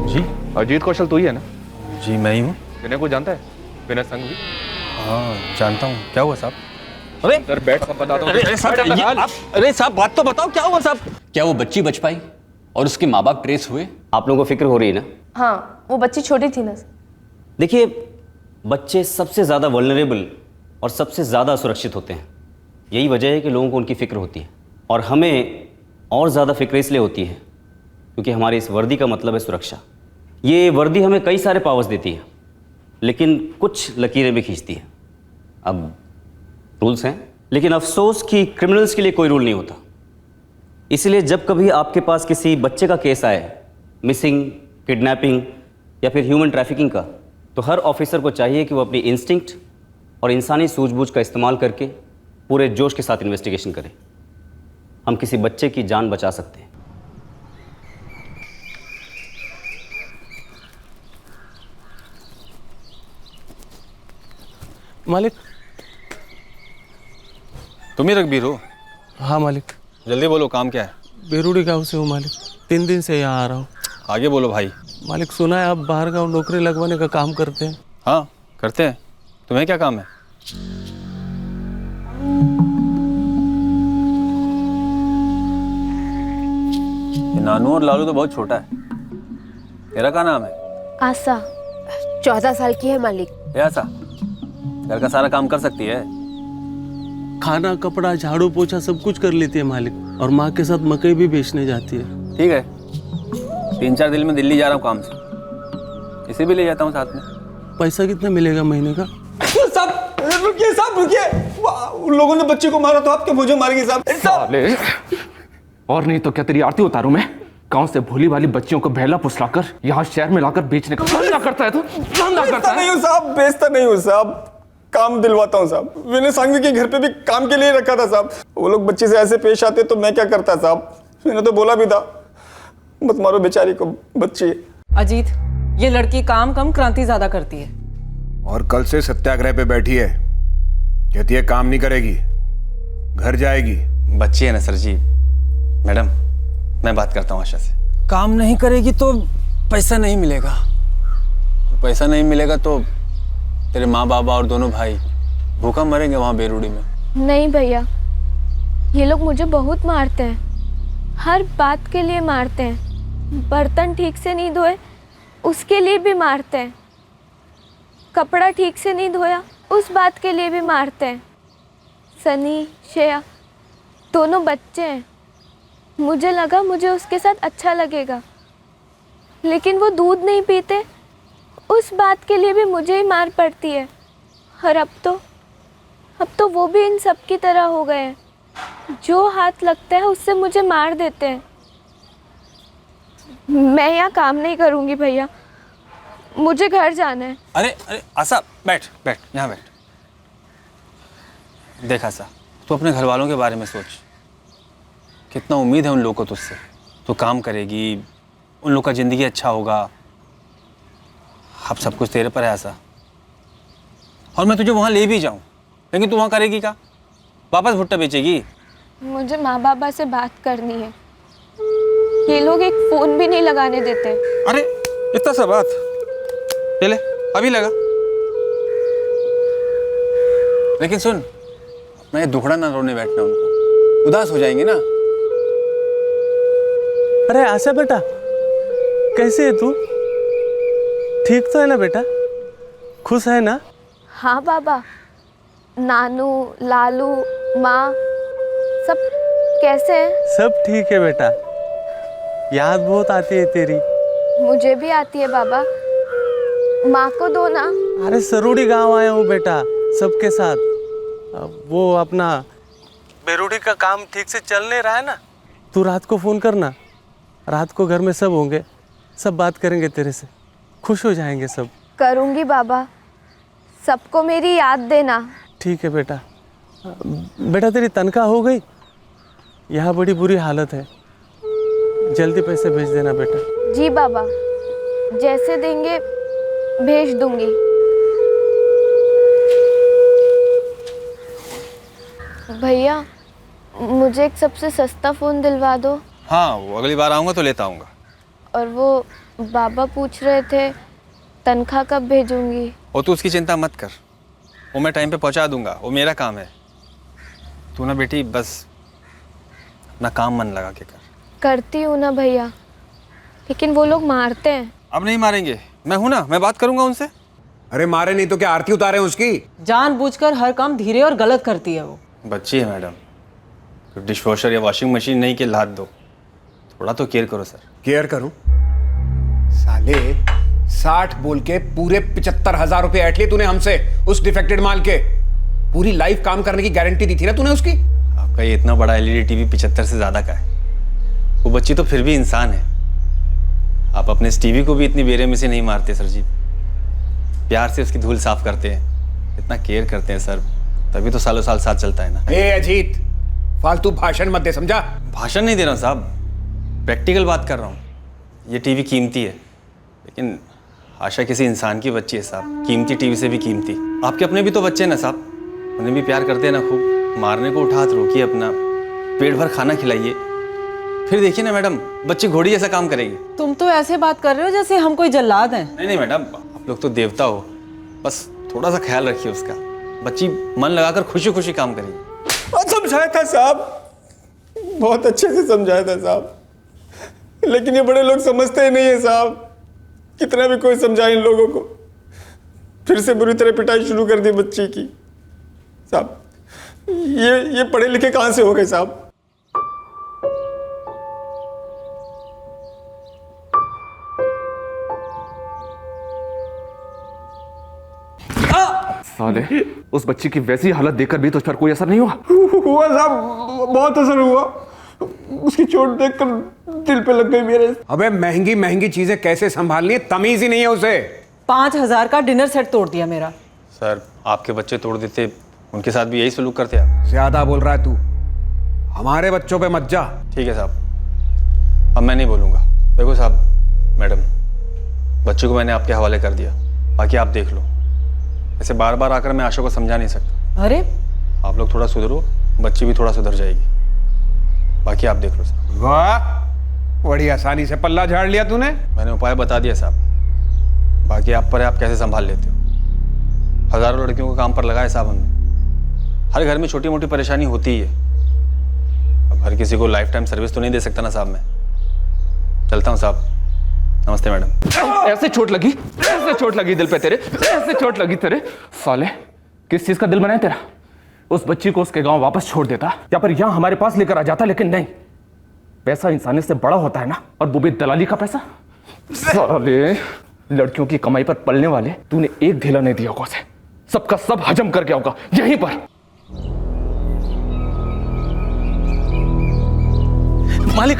जी, अजीत कौशल तू ही है ना? जी मैं ही हूँ। विनय को जानता है? विनय संघवी? हाँ जानता हूँ। क्या हुआ साहब? अरे सर बैठ, सब बताता हूँ। अरे साहब बात तो बताओ, क्या हुआ साहब? क्या वो बच्ची बच पाई और उसके माँ बाप ट्रेस हुए? आप लोगों को फिक्र हो रही है ना? हाँ, वो बच्ची छोटी थी ना। देखिए, बच्चे सबसे ज़्यादा वल्नरेबल और सबसे ज़्यादा सुरक्षित होते हैं। यही वजह है कि लोगों को उनकी फ़िक्र होती है, और हमें और ज़्यादा फिक्र इसलिए होती है क्योंकि हमारी इस वर्दी का मतलब है सुरक्षा। ये वर्दी हमें कई सारे पावर्स देती है, लेकिन कुछ लकीरें भी खींचती है। अब रूल्स हैं, लेकिन अफसोस कि क्रिमिनल्स के लिए कोई रूल नहीं होता। इसलिए जब कभी आपके पास किसी बच्चे का केस आए, मिसिंग, किडनैपिंग या फिर ह्यूमन ट्रैफिकिंग का, तो हर ऑफिसर को चाहिए कि वो अपनी इंस्टिंक्ट और इंसानी सूझबूझ का इस्तेमाल करके पूरे जोश के साथ इन्वेस्टिगेशन करें। हम किसी बच्चे की जान बचा सकते हैं। मालिक, तुम ही रघबीर हो? हाँ मालिक। जल्दी बोलो, काम क्या है? बेरुड़ी गांव से हूँ मालिक, 3 दिन से यहाँ आ रहा हूँ। आगे बोलो भाई। मालिक, सुना है आप बाहर गांव नौकरी लगवाने का काम करते हैं? हाँ करते हैं। तुम्हें क्या काम है? ये नानू और लालू तो बहुत छोटा है। तेरा क्या नाम है? आशा 14 साल की है मालिक। ऐसा घर का सारा काम कर सकती है? खाना, कपड़ा, झाड़ू, पोछा सब कुछ कर लेती है मालिक, और माँ के साथ मकई भी बेचने जाती है। ठीक है, 3-4 दिन में दिल्ली जा रहा हूँ काम से, इसे भी ले जाता हूँ साथ में। पैसा कितना मिलेगा महीने का? साहब रुकिए, साहब रुकिए। उन लोगों ने बच्चे को मारा तो आपके मुझे मार गए साहब। और नहीं तो क्या तेरी आरती उतारूं मैं? गांव से भोली वाली बच्चियों को बहला फुसलाकर यहाँ शहर में लाकर बेचने का धंधा करता है। तो धंधा करता है? नहीं हूँ साहब, बेचता नहीं हूँ साहब, काम दिलवाता हूँ साहब। विनय संघवी के घर पे भी काम के लिए रखा था साहब। वो लोग बच्चे से ऐसे पेश आते तो मैं क्या करता साहब? मैंने तो बोला भी था मत मारो बेचारी को, बच्ची। अजीत, ये लड़की काम कम क्रांति ज्यादा करती है। और कल से सत्याग्रह पे बैठी है, कहती है काम नहीं करेगी, घर जाएगी। बच्ची है ना सर जी। मैडम मैं बात करता हूँ आशा से। काम नहीं करेगी तो पैसा नहीं मिलेगा। पैसा नहीं मिलेगा तो तेरे माँ बाबा और दोनों भाई भूखा मरेंगे वहाँ बेरुड़ी में। नहीं भैया, ये लोग मुझे बहुत मारते हैं, हर बात के लिए मारते हैं। बर्तन ठीक से नहीं धोए उसके लिए भी मारते हैं, कपड़ा ठीक से नहीं धोया उस बात के लिए भी मारते हैं। सनी श्रेया दोनों बच्चे हैं, मुझे लगा मुझे उसके साथ अच्छा लगेगा, लेकिन वो दूध नहीं पीते उस बात के लिए भी मुझे ही मार पड़ती है। और अब तो वो भी इन सब की तरह हो गए हैं, जो हाथ लगता है उससे मुझे मार देते हैं। मैं यहाँ काम नहीं करूँगी भैया, मुझे घर जाना है। अरे अरे आशा बैठ बैठ यहाँ बैठ। देख आशा, तू अपने घर वालों के बारे में सोच। कितना उम्मीद है उन लोगों को तुझसे। तू काम करेगी, उन लोग का ज़िंदगी अच्छा होगा। अब सब कुछ तेरे पर है आशा। और मैं तुझे वहाँ ले भी जाऊँ, लेकिन तू वहाँ करेगी क्या? वापस भुट्टा बेचेगी? मुझे माँ बाबा से बात करनी है, ये लोग एक फ़ोन भी नहीं लगाने देते। अरे इतना सा बात, ले अभी लगा। लेकिन सुन, मैं ये दुखड़ा ना रोने बैठना, उनको उदास हो जाएंगे ना। अरे आशा बेटा, कैसे है तू? ठीक तो है ना बेटा? खुश है ना? हाँ बाबा, नानू लालू माँ सब कैसे हैं? सब ठीक है बेटा। याद बहुत आती है तेरी। मुझे भी आती है बाबा, माँ को दो ना। अरे सरूड़ी गांव आया हूँ बेटा सबके साथ। वो अपना बेरूडी का काम ठीक से चल नहीं रहा है ना, तू रात को फ़ोन करना। रात को घर में सब होंगे, सब बात करेंगे तेरे से, खुश हो जाएंगे सब। करूँगी बाबा, सबको मेरी याद देना। ठीक है बेटा। बेटा तेरी तनख्वाह हो गई? यहाँ बड़ी बुरी हालत है, जल्दी पैसे भेज देना बेटा। जी बाबा, जैसे देंगे भेज दूंगी। भैया मुझे एक सबसे सस्ता फ़ोन दिलवा दो। हाँ, वो अगली बार आऊँगा तो लेता आऊँगा। और वो बाबा पूछ रहे थे तनख्वाह कब भेजूंगी। और तू उसकी चिंता मत कर, वो मैं टाइम पे पहुँचा दूँगा, वो मेरा काम है। तू ना बेटी बस अपना काम मन लगा के कर। करती हूँ ना भैया, लेकिन वो लोग मारते हैं। अब नहीं मारेंगे, मैं हूँ ना, मैं बात करूँगा उनसे। अरे मारे नहीं तो क्या आरती उतारे उसकी? जानबूझकर हर काम धीरे और गलत करती है वो। बच्ची है मैडम, तो डिश वॉशर या वॉशिंग मशीन नहीं कि लाद दो। थोड़ा तो केयर करो सर। केयर करूं? साले 60 बोल के पूरे 75,000 रुपए ऐट लिए तूने हमसे उस डिफेक्टेड माल के। पूरी लाइफ काम करने की गारंटी दी थी ना तूने उसकी। आपका ये इतना बड़ा एलईडी टीवी 75 से ज्यादा का है। वो बच्ची तो फिर भी इंसान है। आप अपने इस टीवी को भी इतनी बेरहमी से नहीं मारते सर जी, प्यार से उसकी धूल साफ करते हैं, इतना केयर करते हैं सर, तभी तो सालों साल साथ चलता है ना। ए अजीत, फालतू भाषण मत दे, समझा? भाषण नहीं दे रहा हूँ साहब, प्रैक्टिकल बात कर रहा हूँ। ये टीवी कीमती है, लेकिन आशा किसी इंसान की बच्ची है साहब, कीमती टीवी से भी कीमती। आपके अपने भी तो बच्चे हैं ना साहब, उन्हें भी प्यार करते हैं ना खूब। मारने को उठा हाथ रोकिए अपना, पेट भर खाना खिलाइए, फिर देखिए ना मैडम, बच्ची घोड़ी जैसा काम करेगी। तुम तो ऐसे बात कर रहे हो जैसे हम कोई जल्लाद हैं। नहीं नहीं मैडम, आप लोग तो देवता हो, बस थोड़ा सा ख्याल रखिए उसका। बच्ची मन लगाकर खुशी खुशी काम करेगी। समझाया था साहब, बहुत अच्छे से समझाया था साहब, लेकिन ये बड़े लोग समझते ही नहीं है साहब। कितना भी कोई समझाए इन लोगों को, फिर से बुरी तरह पिटाई शुरू कर दी बच्ची की। साहब ये पढ़े लिखे कहाँ से हो गए साहब? साले, उस बच्ची की वैसी हालत देखकर भी तुझ पर कोई असर नहीं हुआ? हुआ साहब, बहुत असर हुआ। उसकी चोट देखकर दिल पे लग गई मेरे। अबे महंगी महंगी चीजें कैसे संभालनी है, तमीज ही नहीं है उसे। 5,000 का डिनर सेट तोड़ दिया मेरा। सर आपके बच्चे तोड़ देते, उनके साथ भी यही सलूक करते आप। ज्यादा बोल रहा है तू, हमारे बच्चों पे मत जा। ठीक है साहब, अब मैं नहीं बोलूँगा। देखो साहब मैडम, बच्चे को मैंने आपके हवाले कर दिया, बाकी आप देख लो। ऐसे बार बार आकर मैं आशा को समझा नहीं सकता। अरे आप लोग थोड़ा सुधरो, बच्ची भी थोड़ा सुधर जाएगी, बाकी आप देख लो साहब। वाह, बड़ी आसानी से पल्ला झाड़ लिया तूने। मैंने उपाय बता दिया साहब, बाकी आप पर है, आप कैसे संभाल लेते हो। हजारों लड़कियों को काम पर लगाए साहब हमने। हर घर में छोटी मोटी परेशानी होती ही है। अब हर किसी को लाइफ टाइम सर्विस तो नहीं दे सकता ना साहब मैं। चलता हूँ साहब, नमस्ते मैडम। ऐसे चोट लगी दिल पे तेरे, ऐसे चोट लगी तेरे। साले, किस चीज का दिल बनाया तेरा? उस बच्ची को उसके गांव वापस छोड़ देता या फिर यहां हमारे पास लेकर आ जाता, लेकिन नहीं। पैसा इंसानियत से बड़ा होता है ना, और वो भी दलाली का पैसा। साले, लड़कियों की कमाई पर पलने वाले तूने एक ढीला नहीं दिया होगा उसे, सबका सब हजम कर गया होगा यहीं पर। मालिक,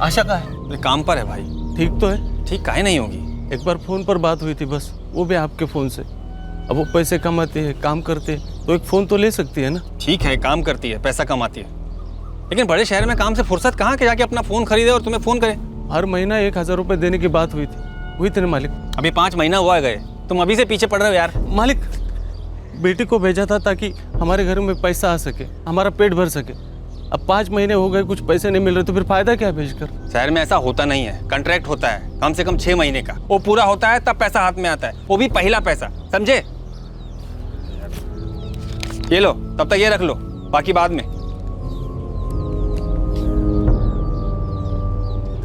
आशा का है? अरे काम पर है भाई। ठीक तो है? ठीक काहे नहीं होगी? एक बार फोन पर बात हुई थी बस, वो भी आपके फोन से। अब वो पैसे कमाते हैं, काम करते हैं, तो एक फोन तो ले सकती है ना। ठीक है, काम करती है, पैसा कमाती है, लेकिन बड़े शहर में काम से फुर्सत कहाँ के जाके अपना फोन खरीदे और तुम्हें फोन करे। हर महीना 1000 रुपए देने की बात हुई थी ना मालिक। अभी 5 महीना हुआ गए, तुम अभी से पीछे पड़ रहे हो यार। मालिक, बेटी को भेजा था ताकि हमारे घर में पैसा आ सके, हमारा पेट भर सके। अब 5 महीने हो गए, कुछ पैसे नहीं मिल रहे, तो फिर फायदा क्या भेजकर? शहर में ऐसा होता नहीं है, कॉन्ट्रैक्ट होता है कम से कम 6 महीने का। वो पूरा होता है तब पैसा हाथ में आता है, वो भी पहला पैसा, समझे? ये लो, तब तक ये रख लो, बाकी बाद में।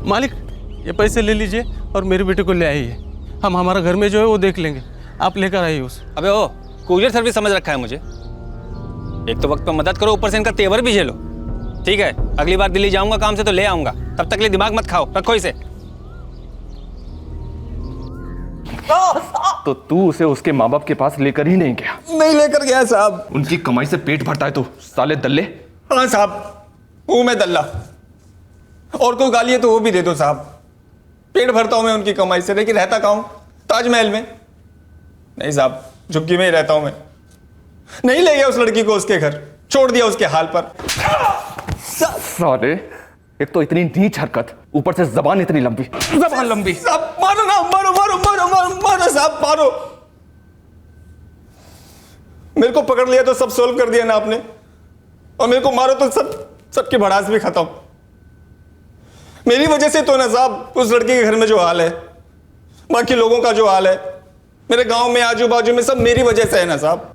मालिक, ये पैसे ले लीजिए और मेरे बेटे को ले आइए। हम हमारा घर में जो है वो देख लेंगे, आप लेकर आइए उसे। अबे ओ, कुरियर सर्विस समझ रखा है मुझे। एक तो वक्त पे मदद करो, ऊपर से इनका तेवर भी झेलो। ठीक है, अगली बार दिल्ली जाऊंगा काम से तो ले आऊंगा, तब तक ले दिमाग मत खाओ, रखो इसे। तो तू उसे उसके माँ बाप के पास लेकर ही नहीं गया? नहीं लेकर गया साहब। उनकी कमाई से पेट भरता है तो साले दल्ले। हाँ साहब, हूँ मैं दल्ला, और कोई गाली है तो वो भी दे दो साहब। पेट भरता हूँ मैं उनकी कमाई से, लेकिन रहता कहाँ हूँ? ताजमहल में नहीं साहब, झुग्गी में ही रहता हूँ मैं। नहीं ले गया उस लड़की को उसके घर, छोड़ दिया उसके हाल पर। साले, एक तो इतनी नीच हरकत, ऊपर से जबान इतनी लंबी। जबान लंबी। साहब मारो ना, मारो मारो मारो मारो मारो साहब, मारो। मेरे को पकड़ लिया तो सब सोल्व कर दिया ना आपने, और मेरे को मारो तो सबकी भड़ास भी खत्म। मेरी वजह से तो ना साहब उस लड़की के घर में जो हाल है, बाकी लोगों का जो हाल है, मेरे गांव में आजू बाजू में, सब मेरी वजह से है ना साहब।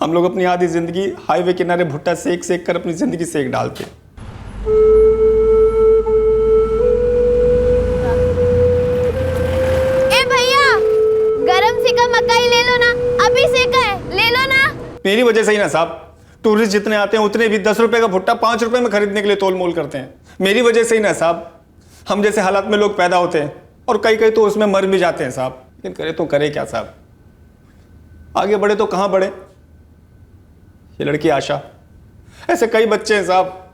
हम लोग अपनी आधी जिंदगी हाईवे किनारे भुट्टा सेक सेक कर अपनी जिंदगी सेक डालते। ए भैया, गरम सिका मकाई ले लो ना, अभी सेका है, ले लो ना। मेरी वजह से ही ना साहब, टूरिस्ट जितने आते हैं उतने भी 10 रुपए का भुट्टा 5 रुपए में खरीदने के लिए तोल मोल करते हैं। मेरी वजह से ही ना साहब, हम जैसे हालात में लोग पैदा होते हैं, और कई कई तो उसमें मर भी जाते हैं साहब। लेकिन करे तो करे क्या साहब, आगे बढ़े तो कहाँ बढ़े? ये लड़की आशा, ऐसे कई बच्चे हैं साहब,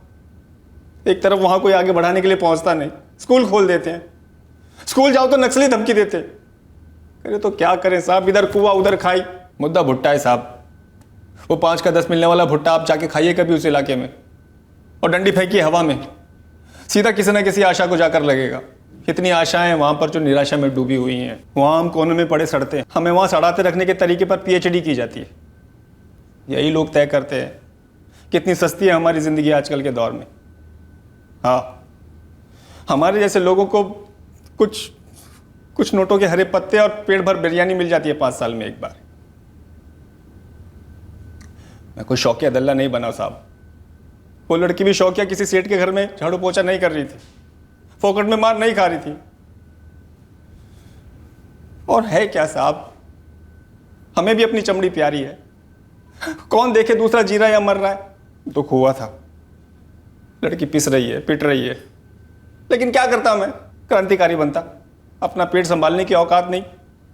एक तरफ वहां कोई आगे बढ़ाने के लिए पहुंचता नहीं, स्कूल खोल देते हैं, स्कूल जाओ तो नक्सली धमकी देते। करे तो क्या करें साहब, इधर कुआ उधर खाई। मुद्दा भुट्टा है साहब, वो 5 का 10 मिलने वाला भुट्टा आप जाके खाइए कभी उस इलाके में, और डंडी फेंकी हवा में, सीधा किसी ना किसी आशा को जाकर लगेगा। कितनी आशाएं वहां पर जो निराशा में डूबी हुई हैं, वहां हम कोने में पड़े सड़ते हैं, हमें वहां सड़ाते रखने के तरीके पर PhD की जाती है। यही लोग तय करते हैं कितनी सस्ती है हमारी जिंदगी आजकल के दौर में। हाँ, हमारे जैसे लोगों को कुछ नोटों के हरे पत्ते और पेट भर बिरयानी मिल जाती है 5 साल में एक बार। मैं कोई शौकिया दल्ला नहीं बना साहब। वो लड़की भी शौकिया किसी सेठ के घर में झाड़ू पोछा नहीं कर रही थी, फोकट में मार नहीं खा रही थी। और है क्या साहब, हमें भी अपनी चमड़ी प्यारी है। कौन देखे दूसरा जी रहा है या मर रहा है? दुख हुआ था, लड़की पिस रही है, पिट रही है, लेकिन क्या करता मैं, क्रांतिकारी बनता। अपना पेट संभालने की औकात नहीं,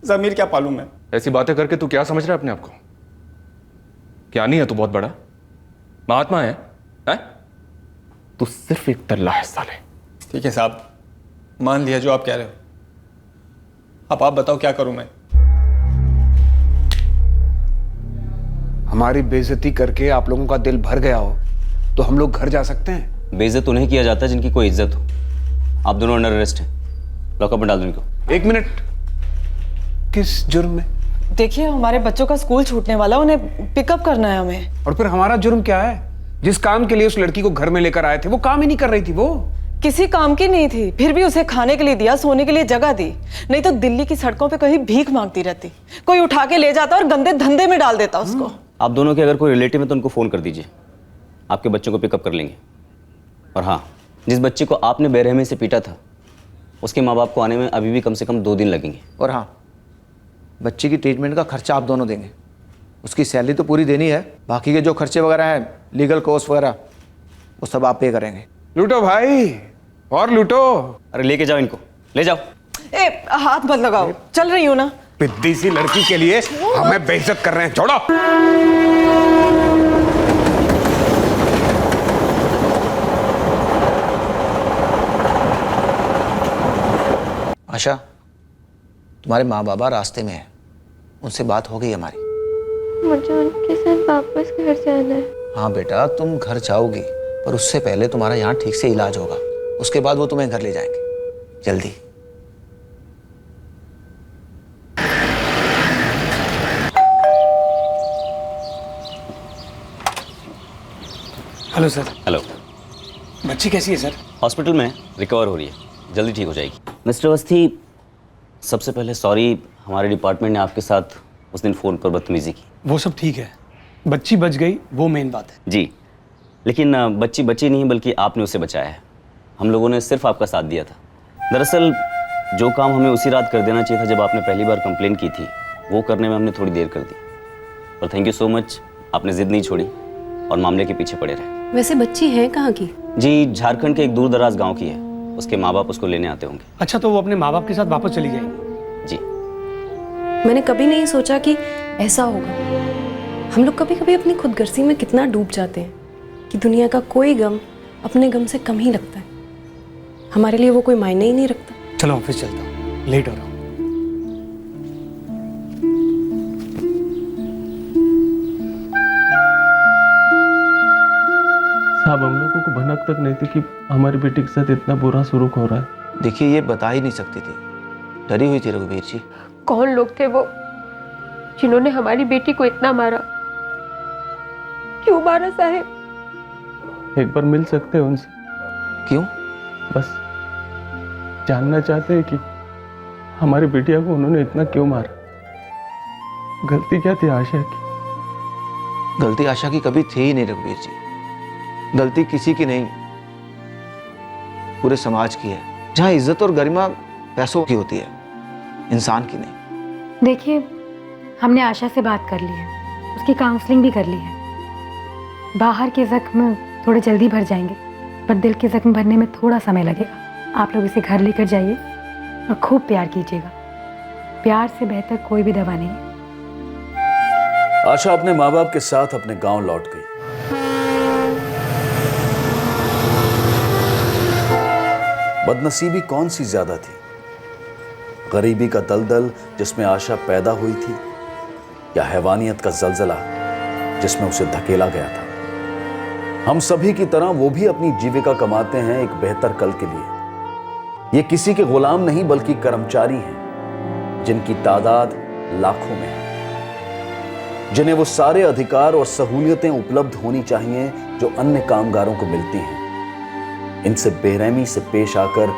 ज़मीर क्या पालूं मैं। ऐसी बातें करके तू क्या समझ रहा है अपने आप को? क्या नहीं है तू बहुत बड़ा महात्मा है? तू सिर्फ एक दल्ला है साले। ठीक है साहब, मान लिया जो आप कह रहे हो। अब आप बताओ क्या करूं मैं? हमारी बेइज्जती करके आप लोगों का दिल भर गया हो तो हम लोग घर जा सकते हैं। बेइज्जत उन्हें किया जाता है जिनकी कोई इज्जत हो। आप दोनों अंडर अरेस्ट हैं। लॉकअप में डाल दो इनको। 1 मिनट, किस जुर्म में? देखिए हमारे बच्चों का स्कूल छूटने वाला, उन्हें पिकअप करना है हमें। और फिर हमारा जुर्म क्या है? जिस काम के लिए उस लड़की को घर में लेकर आए थे वो काम ही नहीं कर रही थी। वो किसी काम की नहीं थी, फिर भी उसे खाने के लिए दिया, सोने के लिए जगह दी, नहीं तो दिल्ली की सड़कों पे कहीं भीख मांगती रहती, कोई उठा के ले जाता और गंदे धंधे में डाल देता उसको। आप दोनों के अगर कोई रिलेटिव है तो उनको फ़ोन कर दीजिए, आपके बच्चों को पिकअप कर लेंगे। और हाँ, जिस बच्चे को आपने बेरहमी से पीटा था उसके माँ बाप को आने में अभी भी कम से कम 2 दिन लगेंगे। और हाँ, बच्चे की ट्रीटमेंट का खर्चा आप दोनों देंगे। उसकी सैलरी तो पूरी देनी है, बाकी के जो खर्चे वगैरह हैं, लीगल कॉस्ट वगैरह, वो सब आप पे करेंगे। लूटो भाई, और लूटो। अरे लेके जाओ इनको, ले जाओ। ए, हाथ मत लगाओ, चल रही हूँ ना। पिद्दी सी लड़की के लिए हमें बेइज्जत कर रहे हैं, छोड़ो। आशा, तुम्हारे माँ बाबा रास्ते में हैं, उनसे बात हो गई हमारी। मुझे उनके साथ वापस घर जाना है। हाँ बेटा, तुम घर जाओगी, पर उससे पहले तुम्हारा यहाँ ठीक से इलाज होगा, उसके बाद वो तुम्हें घर ले जाएंगे जल्दी। Hello sir. हेलो। बच्ची कैसी है सर? हॉस्पिटल में रिकवर हो रही है, जल्दी ठीक हो जाएगी। मिस्टर अवस्थी, सबसे पहले सॉरी, हमारे डिपार्टमेंट ने आपके साथ उस दिन फ़ोन पर बदतमीजी की। वो सब ठीक है, बच्ची बच गई, वो मेन बात है। जी, लेकिन बच्ची बची नहीं बल्कि आपने उसे बचाया है। हम लोगों ने सिर्फ आपका साथ दिया था। दरअसल जो काम हमें उसी रात कर देना चाहिए था जब आपने पहली बार कंप्लेन की थी, वो करने में हमने थोड़ी देर कर दी। और थैंक यू सो मच, आपने ज़िद नहीं छोड़ी और मामले के पीछे पड़े रहे। वैसे बच्ची है कहाँ की? जी, झारखंड के एक दूर दराज गाँव की है। उसके माँ बाप उसको लेने आते होंगे। अच्छा, तो वो अपने माँ बाप के साथ वापस चली जाएगी? जी। मैंने कभी नहीं सोचा कि ऐसा होगा। हम लोग कभी कभी अपनी खुदगर्जी में कितना डूब जाते हैं कि दुनिया का कोई गम अपने गम से कम ही लगता है। हमारे लिए वो कोई मायने ही नहीं रखता। चलो ऑफिस चलता हूँ, लेट हो रहा हूँ। साहब, हम लोगों को भनक तक नहीं थी कि हमारी बेटी के साथ इतना बुरा सलूक हो रहा है। देखिए, ये बता ही नहीं सकती थी, डरी हुई थी रघुवीर जी। कौन लोग थे वो जिन्होंने हमारी बेटी को इतना मारा? क्यों मारा साहब? एक बार मिल सकते हैं उनसे? क्यों? बस जानना चाहते हैं कि हमारी बेटिया को उन्होंने इतना क्यों मारा। गलती क्या थी आशा की? गलती आशा की कभी थी ही नहीं रघुवीर जी। गलती किसी की नहीं, पूरे समाज की है, जहां इज्जत और गरिमा पैसों की होती है, इंसान की नहीं। देखिए, हमने आशा से बात कर ली है, उसकी काउंसलिंग भी कर ली है। बाहर के जख्म थोड़े जल्दी भर जाएंगे, पर दिल के जख्म भरने में थोड़ा समय लगेगा। आप लोग इसे घर लेकर जाइए और खूब प्यार कीजिएगा। प्यार से बेहतर कोई भी दवा नहीं है। आशा अपने माँ बाप के साथ अपने गांव लौट गई। बदनसीबी कौन सी ज्यादा थी, गरीबी का दलदल जिसमें आशा पैदा हुई थी, या हैवानियत का जलजला जिसमें उसे धकेला गया था। हम सभी की तरह वो भी अपनी जीविका कमाते हैं एक बेहतर कल के लिए। ये किसी के गुलाम नहीं बल्कि कर्मचारी हैं, जिनकी तादाद लाखों में है, जिन्हें वो सारे अधिकार और सहूलियतें उपलब्ध होनी चाहिए जो अन्य कामगारों को मिलती हैं। इनसे बेरहमी से पेश आकर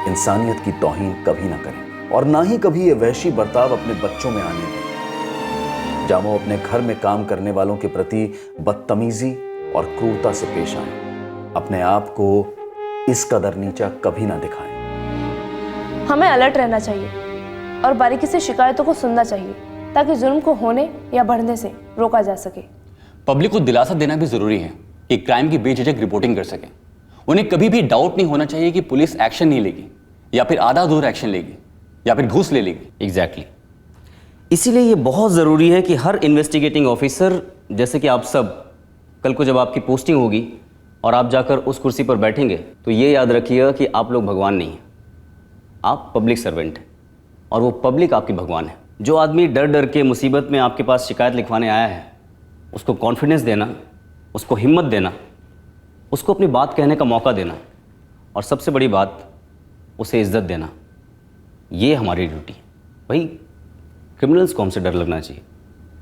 इंसानियत की तौहीन कभी ना करें, और ना ही कभी ये वहशी बर्ताव अपने बच्चों में आने दें, जहां वो अपने घर में काम करने वालों के प्रति बदतमीजी और क्रूरता से पेश आए। अपने आप को इस कदर नीचा कभी ना दिखाएं। हमें अलर्ट रहना चाहिए और बारीकी से शिकायतों को सुनना चाहिए ताकि जुर्म को होने या बढ़ने से रोका जा सके। पब्लिक को दिलासा देना भी जरूरी है कि क्राइम की बेझिझक रिपोर्टिंग कर सके। उन्हें कभी भी डाउट नहीं होना चाहिए कि पुलिस एक्शन नहीं लेगी, या फिर आधा अधूरा एक्शन लेगी, या फिर घूस ले लेगी। एग्जैक्टली। इसीलिए ये बहुत ज़रूरी है कि हर इन्वेस्टिगेटिंग ऑफिसर, जैसे कि आप सब, कल को जब आपकी पोस्टिंग होगी और आप जाकर उस कुर्सी पर बैठेंगे तो ये याद रखिएगा कि आप लोग भगवान नहीं हैं, आप पब्लिक सर्वेंट हैं और वो पब्लिक आपकी भगवान है। जो आदमी डर डर के मुसीबत में आपके पास शिकायत लिखवाने आया है, उसको कॉन्फिडेंस देना, उसको हिम्मत देना, उसको अपनी बात कहने का मौका देना, और सबसे बड़ी बात, उसे इज्जत देना। ये हमारी ड्यूटी है भाई। क्रिमिनल्स को हमसे डर लगना चाहिए,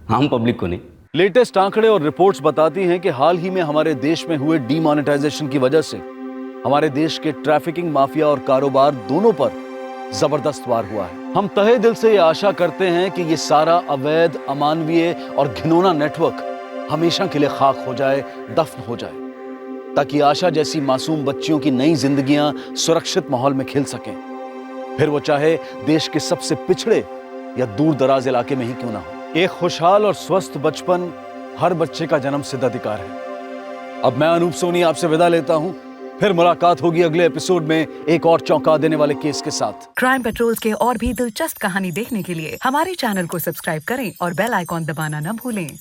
हम पब्लिक को नहीं। लेटेस्ट आंकड़े और रिपोर्ट्स बताती हैं कि हाल ही में हमारे देश में हुए डीमोनेटाइजेशन की वजह से हमारे देश के ट्रैफिकिंग माफिया और कारोबार दोनों पर जबरदस्त वार हुआ है। हम तहे दिल से ये आशा करते हैं कि ये सारा अवैध, अमानवीय और घिनौना नेटवर्क हमेशा के लिए खाक हो जाए, दफन हो जाए, ताकि आशा जैसी मासूम बच्चियों की नई जिंदगियां सुरक्षित माहौल में खिल सकें, फिर वो चाहे देश के सबसे पिछड़े या दूर दराज इलाके में ही क्यों ना हो। एक खुशहाल और स्वस्थ बचपन हर बच्चे का जन्मसिद्ध अधिकार है। अब मैं अनूप सोनी आपसे विदा लेता हूं, फिर मुलाकात होगी अगले एपिसोड में एक और चौंका देने वाले केस के साथ। क्राइम पेट्रोल्स के और भी दिलचस्प कहानी देखने के लिए हमारे चैनल को सब्सक्राइब करें और बेल आइकॉन दबाना न भूलें।